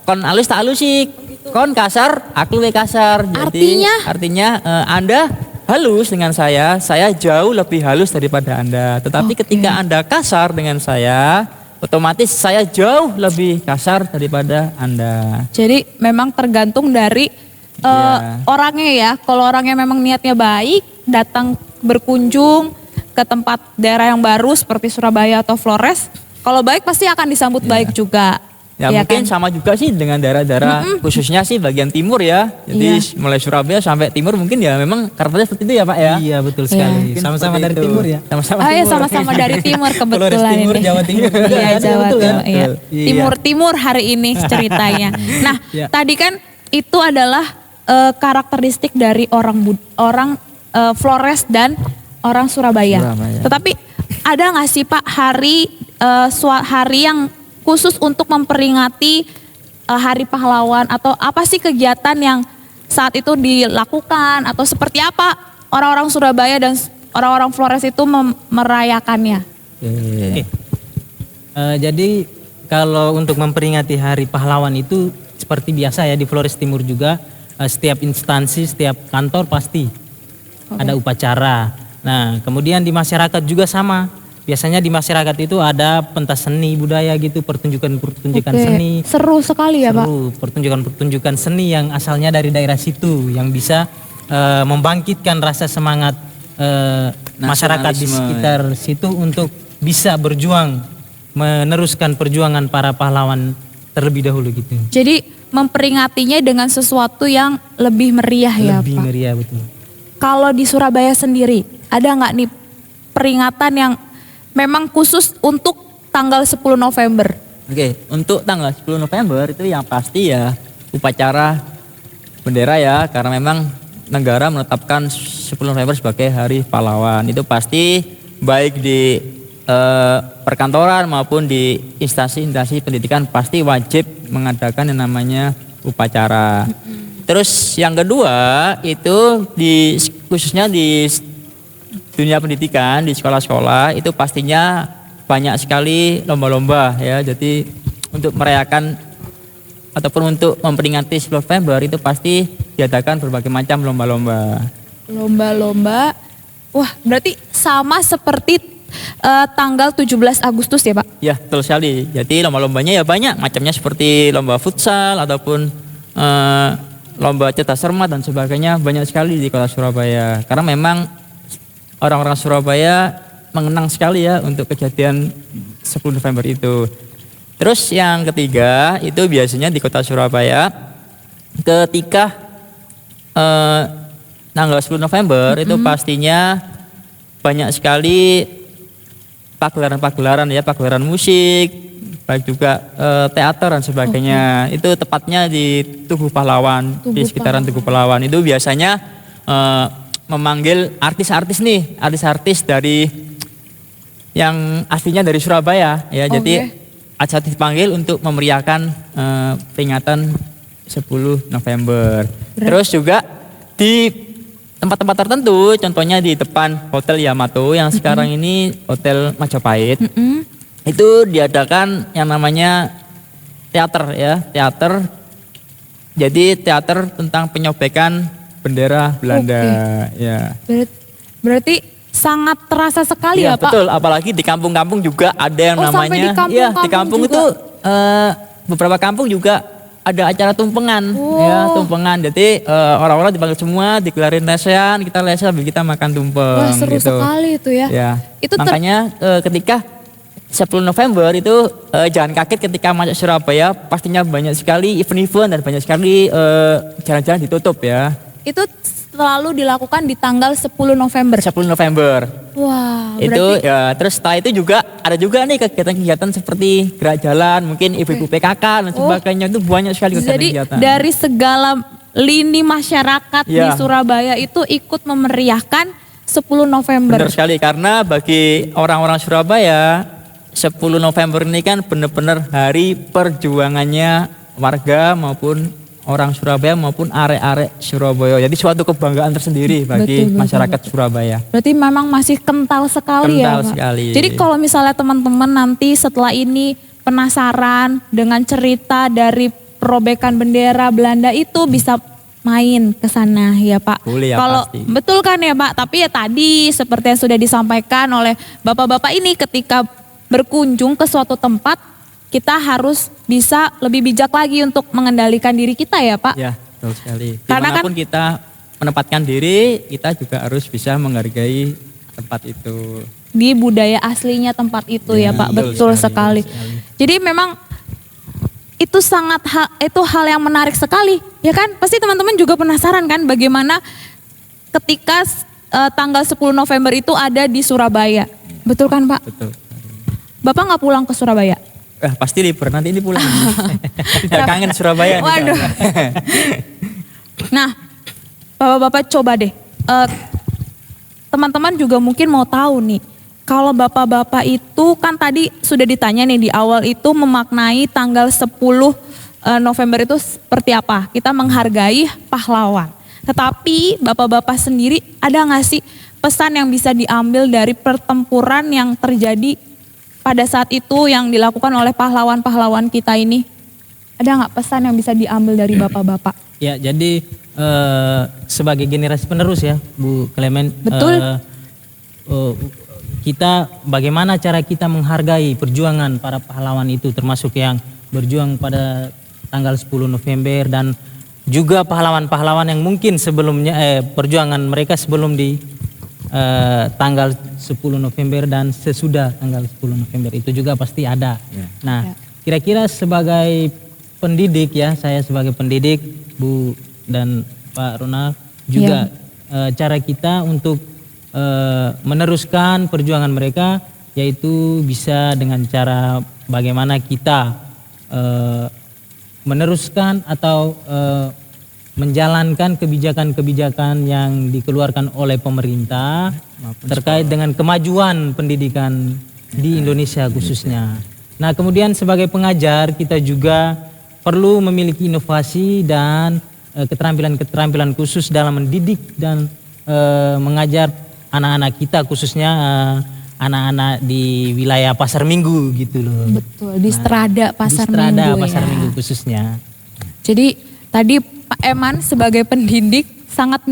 kon alus tak alusik, kon kasar aku luwih kasar. Jadi artinya Anda halus dengan saya jauh lebih halus daripada Anda. Tetapi ketika Anda kasar dengan saya, otomatis saya jauh lebih kasar daripada Anda. Jadi memang tergantung dari orangnya ya. Kalau orangnya memang niatnya baik, datang berkunjung ke tempat daerah yang baru seperti Surabaya atau Flores, kalau baik pasti akan disambut baik juga. Ya Iya mungkin kan? sama juga sih dengan daerah-daerah khususnya sih bagian timur ya. Jadi mulai Surabaya sampai timur mungkin ya memang karakternya seperti itu ya Pak ya. Iya betul sekali. Mungkin Sama-sama seperti dari itu. timur ya. Sama-sama Oh iya timur. sama-sama dari timur Flores kebetulan Timur, ini. Jawa Timur juga Iya kan? Jawa Betul Timur. kan? Iya. Iya. Timur-timur hari ini ceritanya. Nah Iya. tadi kan itu adalah karakteristik dari orang Flores dan orang Surabaya. Tetapi ada nggak sih Pak hari yang khusus untuk memperingati Hari Pahlawan atau apa sih kegiatan yang saat itu dilakukan atau seperti apa orang-orang Surabaya dan orang-orang Flores itu merayakannya? Oke. Jadi kalau untuk memperingati Hari Pahlawan itu seperti biasa ya di Flores Timur juga setiap instansi, setiap kantor pasti ada upacara. Nah, kemudian di masyarakat juga sama. Biasanya di masyarakat itu ada pentas seni budaya gitu, pertunjukan-pertunjukan Oke, seni. seru sekali ya Pak. Seru, pertunjukan-pertunjukan seni yang asalnya dari daerah situ yang bisa membangkitkan rasa semangat masyarakat di Nasionalisme. sekitar situ untuk bisa berjuang, meneruskan perjuangan para pahlawan terlebih dahulu gitu. Jadi memperingatinya dengan sesuatu yang lebih meriah ya Lebih Pak. meriah betul. Kalau di Surabaya sendiri ada nggak nih peringatan yang memang khusus untuk tanggal 10 November? Oke, untuk tanggal 10 November itu yang pasti ya upacara bendera ya, karena memang negara menetapkan 10 November sebagai Hari Pahlawan. Itu pasti baik di perkantoran maupun di instansi-instansi pendidikan pasti wajib mengadakan yang namanya upacara. Terus yang kedua itu khususnya di dunia pendidikan, di sekolah-sekolah itu pastinya banyak sekali lomba-lomba ya. Jadi untuk merayakan ataupun untuk memperingati 10 November itu pasti diadakan berbagai macam lomba-lomba. Lomba-lomba, wah berarti sama seperti tanggal 17 Agustus ya Pak? Ya betul sekali. Jadi lomba-lombanya ya banyak macamnya seperti lomba futsal ataupun lomba cetak cermat dan sebagainya, banyak sekali di kota Surabaya. Karena memang orang-orang Surabaya mengenang sekali ya untuk kejadian 10 November itu. Terus yang ketiga itu biasanya di kota Surabaya ketika eh, tanggal 10 November itu pastinya banyak sekali pagelaran-pagelaran ya, pagelaran musik, baik juga teater dan sebagainya. Itu tepatnya di Tugu Pahlawan, di sekitaran Tugu Pahlawan. Itu biasanya memanggil artis-artis nih, artis-artis dari yang aslinya dari Surabaya ya. Jadi acara dipanggil untuk memeriahkan peringatan 10 November. Terus juga di tempat-tempat tertentu, contohnya di depan Hotel Yamato yang sekarang ini Hotel Majapahit, itu diadakan yang namanya teater ya, teater. Jadi teater tentang penyobekan bendera Belanda ya. Berarti sangat terasa sekali ya, Pak? Betul, apalagi di kampung-kampung juga ada yang namanya, sampai di kampung-kampung di kampung juga. itu beberapa kampung juga ada acara tumpengan, ya tumpengan. Jadi orang-orang dipanggil semua, dikelarin lesehan, kita lese sambil kita makan tumpeng. Wah, seru gitu. sekali itu ya. Ya. Itu Makanya ketika 10 November itu jangan kaget ketika masuk Surabaya, pastinya banyak sekali event-event dan banyak sekali jalan-jalan ditutup ya. itu selalu dilakukan di tanggal 10 November. 10 November. Wah, Itu berarti ya, terus setelah itu juga ada juga nih kegiatan-kegiatan seperti gerak jalan, mungkin ibu-ibu PKK dan sebagainya, itu banyak sekali jadi kegiatan-kegiatan. dari segala lini masyarakat di Ya. Surabaya itu ikut memeriahkan 10 November. Benar sekali, karena bagi orang-orang Surabaya 10 November ini kan benar-benar hari perjuangannya warga maupun orang Surabaya maupun arek-arek Surabaya. Jadi suatu kebanggaan tersendiri bagi Betul, masyarakat Surabaya. Berarti memang masih kental sekali ya, Kental Pak. sekali. Jadi kalau misalnya teman-teman nanti setelah ini penasaran dengan cerita dari perobekan bendera Belanda itu bisa main ke sana ya, Pak. Boleh ya, Kalau pasti. betul kan ya, Pak. Tapi ya tadi seperti yang sudah disampaikan oleh Bapak-bapak ini, ketika berkunjung ke suatu tempat kita harus bisa lebih bijak lagi untuk mengendalikan diri kita ya, Pak. Ya, betul sekali. Karena kan- Dimanapun kita menempatkan diri, kita juga harus bisa menghargai tempat itu. Di budaya aslinya tempat itu ya, Pak. Betul sekali. Jadi memang itu itu hal yang menarik sekali, ya kan? Pasti teman-teman juga penasaran kan bagaimana ketika tanggal 10 November itu ada di Surabaya. Betul kan, Pak? Betul. Bapak nggak pulang ke Surabaya? Pasti libur, nanti ini pulang. Tidak kangen Surabaya. nih, Waduh. Nah, Bapak-bapak coba deh. Teman-teman juga mungkin mau tahu nih. Kalau bapak-bapak itu kan tadi sudah ditanya nih di awal itu memaknai tanggal 10 November itu seperti apa. Kita menghargai pahlawan. Tetapi bapak-bapak sendiri ada nggak sih pesan yang bisa diambil dari pertempuran yang terjadi pada saat itu yang dilakukan oleh pahlawan-pahlawan kita ini? Ada nggak pesan yang bisa diambil dari bapak-bapak? Ya, jadi sebagai generasi penerus ya, Bu Clement. Betul. Kita bagaimana cara kita menghargai perjuangan para pahlawan itu, termasuk yang berjuang pada tanggal 10 November dan juga pahlawan-pahlawan yang mungkin sebelumnya perjuangan mereka sebelum di tanggal 10 November dan sesudah tanggal 10 November itu juga pasti ada. Nah, kira-kira sebagai pendidik ya, saya sebagai pendidik, Bu dan Pak Ronald juga cara kita untuk meneruskan perjuangan mereka yaitu bisa dengan cara bagaimana kita meneruskan atau menjalankan kebijakan-kebijakan yang dikeluarkan oleh pemerintah terkait dengan kemajuan pendidikan di Indonesia khususnya. Nah, kemudian sebagai pengajar kita juga perlu memiliki inovasi dan keterampilan-keterampilan khusus dalam mendidik dan mengajar anak-anak kita, khususnya anak-anak di wilayah Pasar Minggu gitu loh. Betul, di Strada Pasar di Strada Minggu Pasar ya. Minggu khususnya. Jadi tadi Pak Eman sebagai pendidik sangat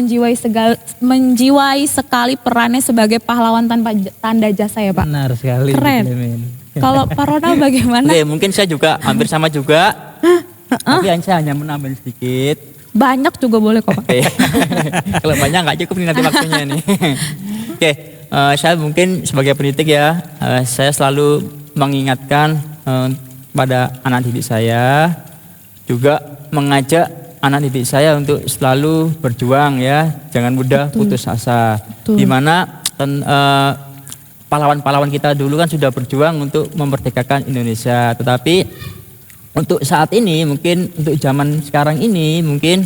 menjiwai sekali perannya sebagai pahlawan tanpa tanda jasa ya, Pak. Benar sekali. Keren. Clement. Kalau Pak Ronald bagaimana? Oke, mungkin saya juga hampir sama juga. Tapi saya hanya menambah sedikit. Banyak juga boleh kok, Pak. Oke. Kalau banyak nggak cukup nih nanti waktunya nih. Oke, saya mungkin sebagai pendidik ya, saya selalu mengingatkan pada anak didik saya, juga mengajak anak didik saya untuk selalu berjuang ya, jangan mudah putus asa. Betul. Dimana pahlawan-pahlawan kita dulu kan sudah berjuang untuk memerdekakan Indonesia, tetapi untuk saat ini mungkin untuk zaman sekarang ini mungkin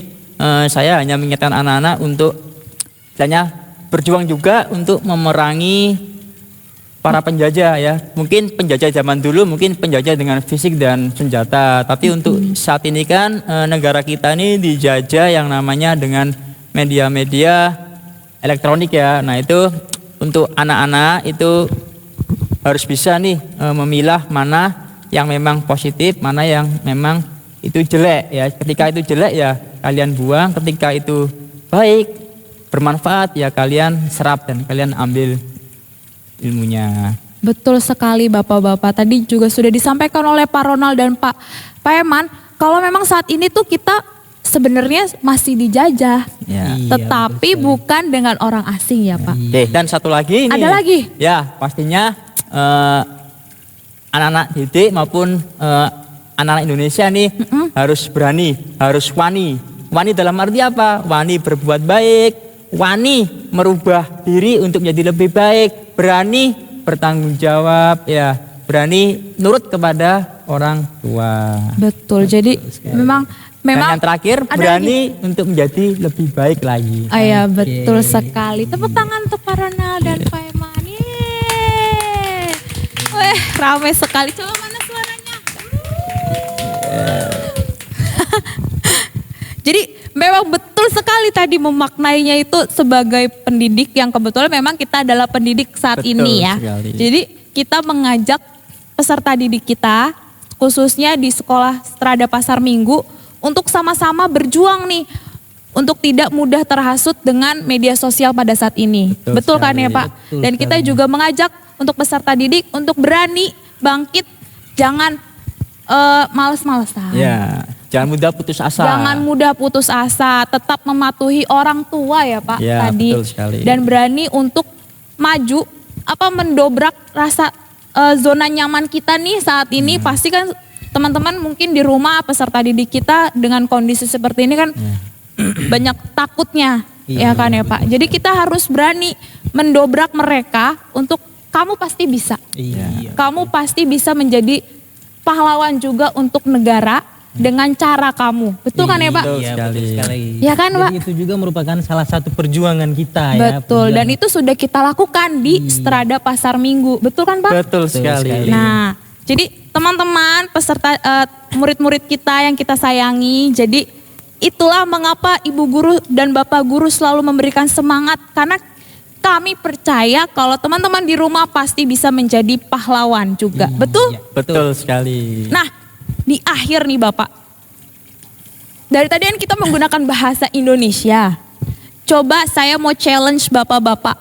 saya hanya mengingatkan anak-anak untuk misalnya berjuang juga untuk memerangi para penjajah ya. Mungkin penjajah zaman dulu mungkin penjajah dengan fisik dan senjata, tapi untuk saat ini kan negara kita ini dijajah yang namanya dengan media-media elektronik ya. Nah itu untuk anak-anak itu harus bisa nih memilah mana yang memang positif, mana yang memang itu jelek ya. Ketika itu jelek ya kalian buang, ketika itu baik, bermanfaat ya kalian serap dan kalian ambil ilmunya. Betul sekali Bapak-bapak. Tadi juga sudah disampaikan oleh Pak Ronald dan Pak Eman, kalau memang saat ini tuh kita sebenarnya masih dijajah. Ya. Tetapi bukan dengan orang asing ya Pak. Dan satu lagi ini. Ada lagi? Ya, pastinya anak-anak didik maupun anak-anak Indonesia nih harus berani, harus wani. Wani dalam arti apa? Wani berbuat baik, wani merubah diri untuk menjadi lebih baik, berani bertanggung jawab ya, berani nurut kepada orang tua. Betul. Jadi memang Dan yang terakhir ada berani untuk menjadi lebih baik lagi. Oh ya betul sekali. Tepuk tangan untuk Pak Ronald dan Pak Eman. Yeay. Weh ramai sekali. Coba mana suaranya? Jadi memang betul sekali tadi memaknainya itu sebagai pendidik yang kebetulan memang kita adalah pendidik saat Betul ini ya. sekali. Jadi kita mengajak peserta didik kita khususnya di sekolah Strada Pasar Minggu untuk sama-sama berjuang nih untuk tidak mudah terhasut dengan media sosial pada saat ini. Betul kan ya Pak? Betul Dan kita sekali. juga mengajak untuk peserta didik untuk berani bangkit, jangan males-malesan. Ya, jangan mudah putus asa. Jangan mudah putus asa, tetap mematuhi orang tua ya Pak Ya, tadi. betul sekali. Dan berani untuk maju, mendobrak rasa zona nyaman kita nih saat ini. Pasti kan teman-teman mungkin di rumah peserta didik kita dengan kondisi seperti ini kan banyak takutnya ya kan ya Pak. Jadi kita harus berani mendobrak mereka untuk kamu pasti bisa. Iya. Kamu pasti bisa menjadi pahlawan juga untuk negara dengan cara kamu. Betul kan ya Pak? Betul Iya, sekali. betul sekali. Ya kan, Jadi Pak? itu juga merupakan salah satu perjuangan kita ya. Betul, dan perjuangan. itu sudah kita lakukan di Strada Pasar Minggu. Betul kan Pak? Betul sekali. sekali. Nah, jadi teman-teman peserta murid-murid kita yang kita sayangi, jadi itulah mengapa Ibu Guru dan Bapak Guru selalu memberikan semangat karena kami percaya kalau teman-teman di rumah pasti bisa menjadi pahlawan juga. Betul? Iya. Betul sekali. Nah, di akhir nih Bapak. Dari tadi kan kita menggunakan bahasa Indonesia. Coba saya mau challenge Bapak-bapak.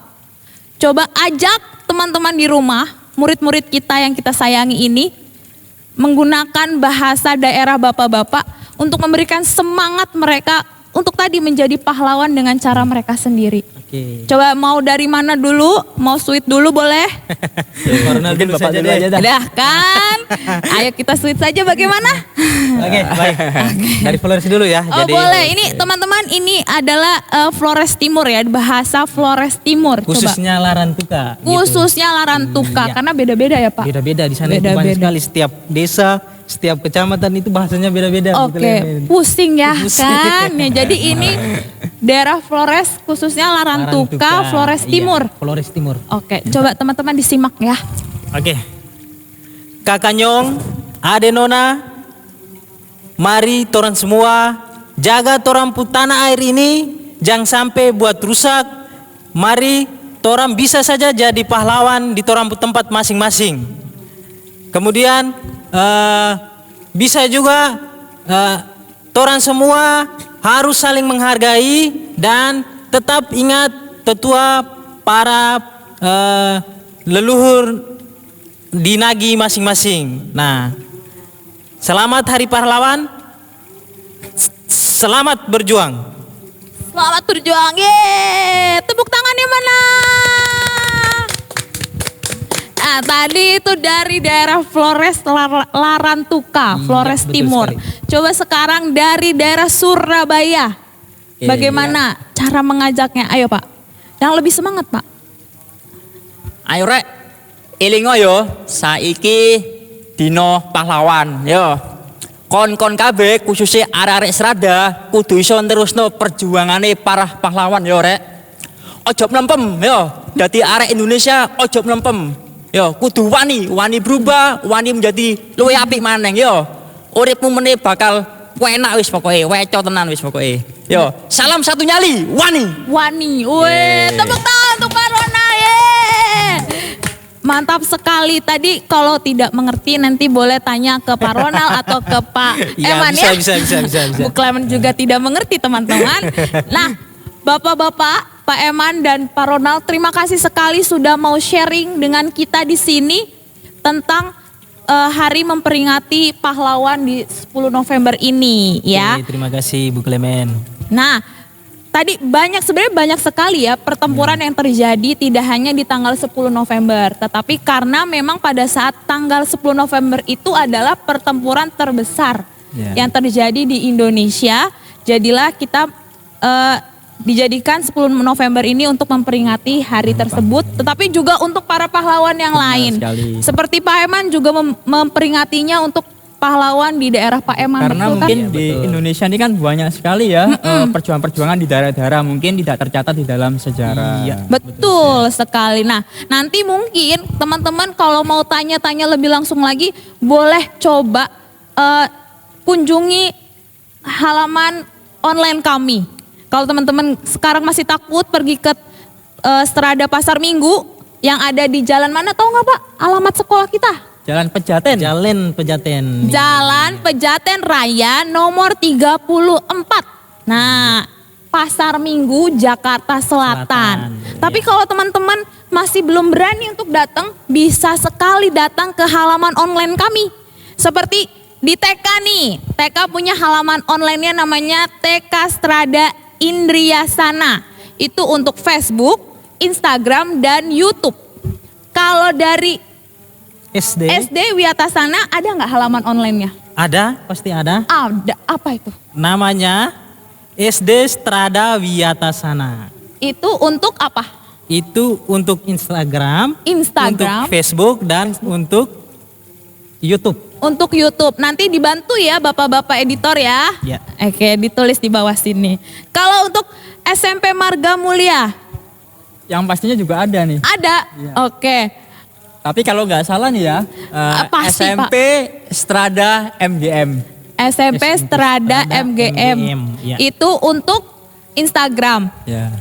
Coba ajak teman-teman di rumah, murid-murid kita yang kita sayangi ini menggunakan bahasa daerah Bapak-bapak untuk memberikan semangat mereka untuk tadi menjadi pahlawan dengan cara mereka sendiri. Oke. Coba mau dari mana dulu? Mau sweet dulu boleh? Corona Mungkin dulu Bapak saja dulu deh. aja dah. Udah kan? Ayo kita sweet saja bagaimana? Oke, baik. Dari Flores dulu ya. Oh boleh, ini teman-teman ini adalah Flores Timur ya, bahasa Flores Timur. Coba. khususnya Larantuka. gitu. Khususnya Larantuka, Iya. karena beda-beda ya Pak. Beda-beda di sana itu Beda-beda. banyak sekali, setiap desa, setiap kecamatan itu bahasanya beda-beda. Bu Oke, Clement. pusing ya Pusing. kan? Ya, jadi ini daerah Flores khususnya Larantuka, Flores Iya, Timur. Flores Timur. Oke, coba teman-teman disimak ya. Oke. Kakanyong, ade nona, mari toran semua jaga toran tanah air ini jangan sampai buat rusak. Mari toran bisa saja jadi pahlawan di toran tempat masing-masing. Kemudian bisa juga toran semua harus saling menghargai dan tetap ingat tetua para leluhur di nagi masing-masing. Nah, selamat Hari Pahlawan, selamat berjuang. Selamat berjuang, yeay! Tepuk tangannya mana? Nah, tadi itu dari daerah Flores Larantuka, Flores betul Timur. sekali. Coba sekarang dari daerah Surabaya. Oke, Bagaimana cara mengajaknya? Ayo Pak, yang lebih semangat Pak. Ayo rek, ilingo yo, saiki dino pahlawan yo. Kon-kon kabeh khususnya arek-arek Serada kudu iso terusno perjuangane para pahlawan yo rek. Ojo mlempem yo, dadi arek Indonesia ojo mlempem. Yo, kudu wani berubah, wani menjadi luwih apik maneh yo. Uripmu meneh bakal enak wis pokoke, weco tenan wis pokoke. Yo, salam satu nyali, wani. Wani, weh, tepuk tangan untuk Pak Ronald. Yeay. Mantap sekali. Tadi kalau tidak mengerti nanti boleh tanya ke Pak Ronald atau ke Pak Ya, Eman bisa. Bu Clement juga tidak mengerti teman-teman. Nah, Bapak-bapak, Pak Eman dan Pak Ronald, terima kasih sekali sudah mau sharing dengan kita di sini tentang hari memperingati pahlawan di 10 November ini ya. Oke, terima kasih Bu Clement. Nah, tadi sebenarnya banyak sekali ya pertempuran yang terjadi tidak hanya di tanggal 10 November. Tetapi karena memang pada saat tanggal 10 November itu adalah pertempuran terbesar yang terjadi di Indonesia. Jadilah kita dijadikan 10 November ini untuk memperingati hari tersebut. Tetapi juga untuk para pahlawan yang lain. Sekali. Seperti Pak Eman juga memperingatinya untuk pahlawan di daerah Pak Eman. Karena betul mungkin kan? di Indonesia ini kan banyak sekali ya perjuangan-perjuangan di daerah-daerah mungkin tidak tercatat di dalam sejarah. Iya. Betul sekali. Nah, nanti mungkin teman-teman kalau mau tanya-tanya lebih langsung lagi, boleh coba kunjungi halaman online kami. Kalau teman-teman sekarang masih takut pergi ke Strada Pasar Minggu yang ada di jalan mana, tahu nggak Pak? Alamat sekolah kita. Jalan Pejaten. Jalan Pejaten. Jalan Pejaten Raya nomor 34. Nah, Pasar Minggu, Jakarta Selatan. Tapi kalau teman-teman masih belum berani untuk datang, bisa sekali datang ke halaman online kami. Seperti di TK nih, TK punya halaman online-nya namanya TK Strada Indriyasana. Itu untuk Facebook, Instagram, dan YouTube. Kalau dari SD Wiatasana ada nggak halaman online-nya? Ada, pasti ada. Ada, apa itu? Namanya SD Strada Wiatasana. Itu untuk apa? Itu untuk Instagram, untuk Instagram, Facebook, dan untuk YouTube. untuk YouTube. Nanti dibantu ya Bapak-Bapak editor ya. Ya. Oke, ditulis di bawah sini. Kalau untuk SMP Marga Mulia, Yang pastinya juga ada nih. ada. Iya. Oke. Tapi kalau nggak salah nih ya, Pasti, SMP Strada MGM. SMP Strada MGM. Ya. Itu untuk Instagram. Ya.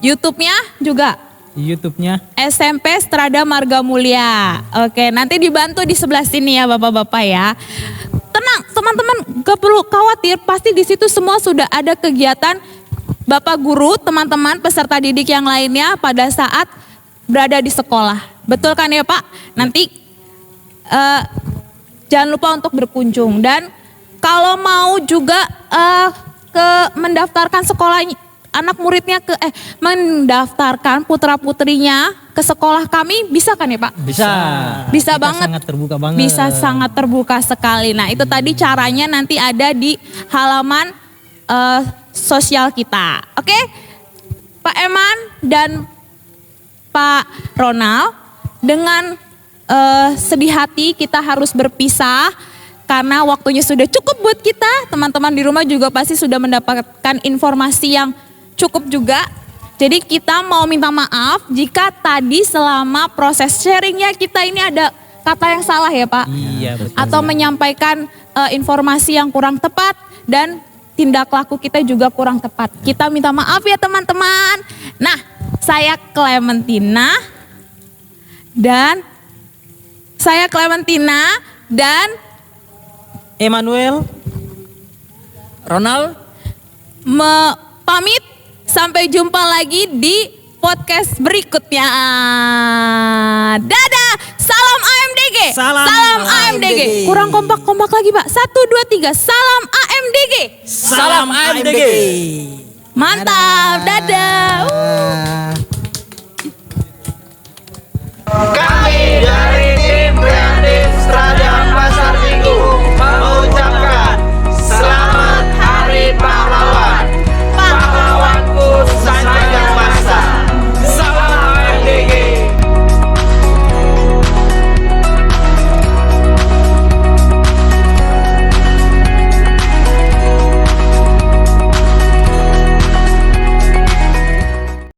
YouTube-nya juga YouTube-nya SMP Strada Marga Mulia. Oke, nanti dibantu di sebelah sini ya Bapak-bapak ya. Tenang, teman-teman, gak perlu khawatir. Pasti di situ semua sudah ada kegiatan Bapak guru, teman-teman, peserta didik yang lainnya pada saat berada di sekolah. Betul kan ya Pak? Nanti jangan lupa untuk berkunjung. Dan kalau mau juga mendaftarkan sekolahnya, anak muridnya mendaftarkan putra-putrinya ke sekolah kami, bisa kan ya Pak? Bisa. Bisa kita banget. sangat terbuka banget. Bisa sangat terbuka sekali. Nah itu tadi caranya nanti ada di halaman sosial kita. Oke? Pak Eman dan Pak Ronald, dengan sedih hati kita harus berpisah karena waktunya sudah cukup buat kita. Teman-teman di rumah juga pasti sudah mendapatkan informasi yang cukup juga. Jadi kita mau minta maaf jika tadi selama proses sharingnya kita ini ada kata yang salah ya Pak. Iya, betul. Atau menyampaikan informasi yang kurang tepat dan tindak laku kita juga kurang tepat. Kita minta maaf ya teman-teman. Nah, saya Clementina dan Emmanuel, Ronald, pamit. Sampai jumpa lagi di podcast berikutnya. Dadah, salam AMDG. Salam AMDG. Kurang kompak-kompak lagi Pak. 1, 2, 3, salam AMDG. salam AMDG. Mantap, dadah.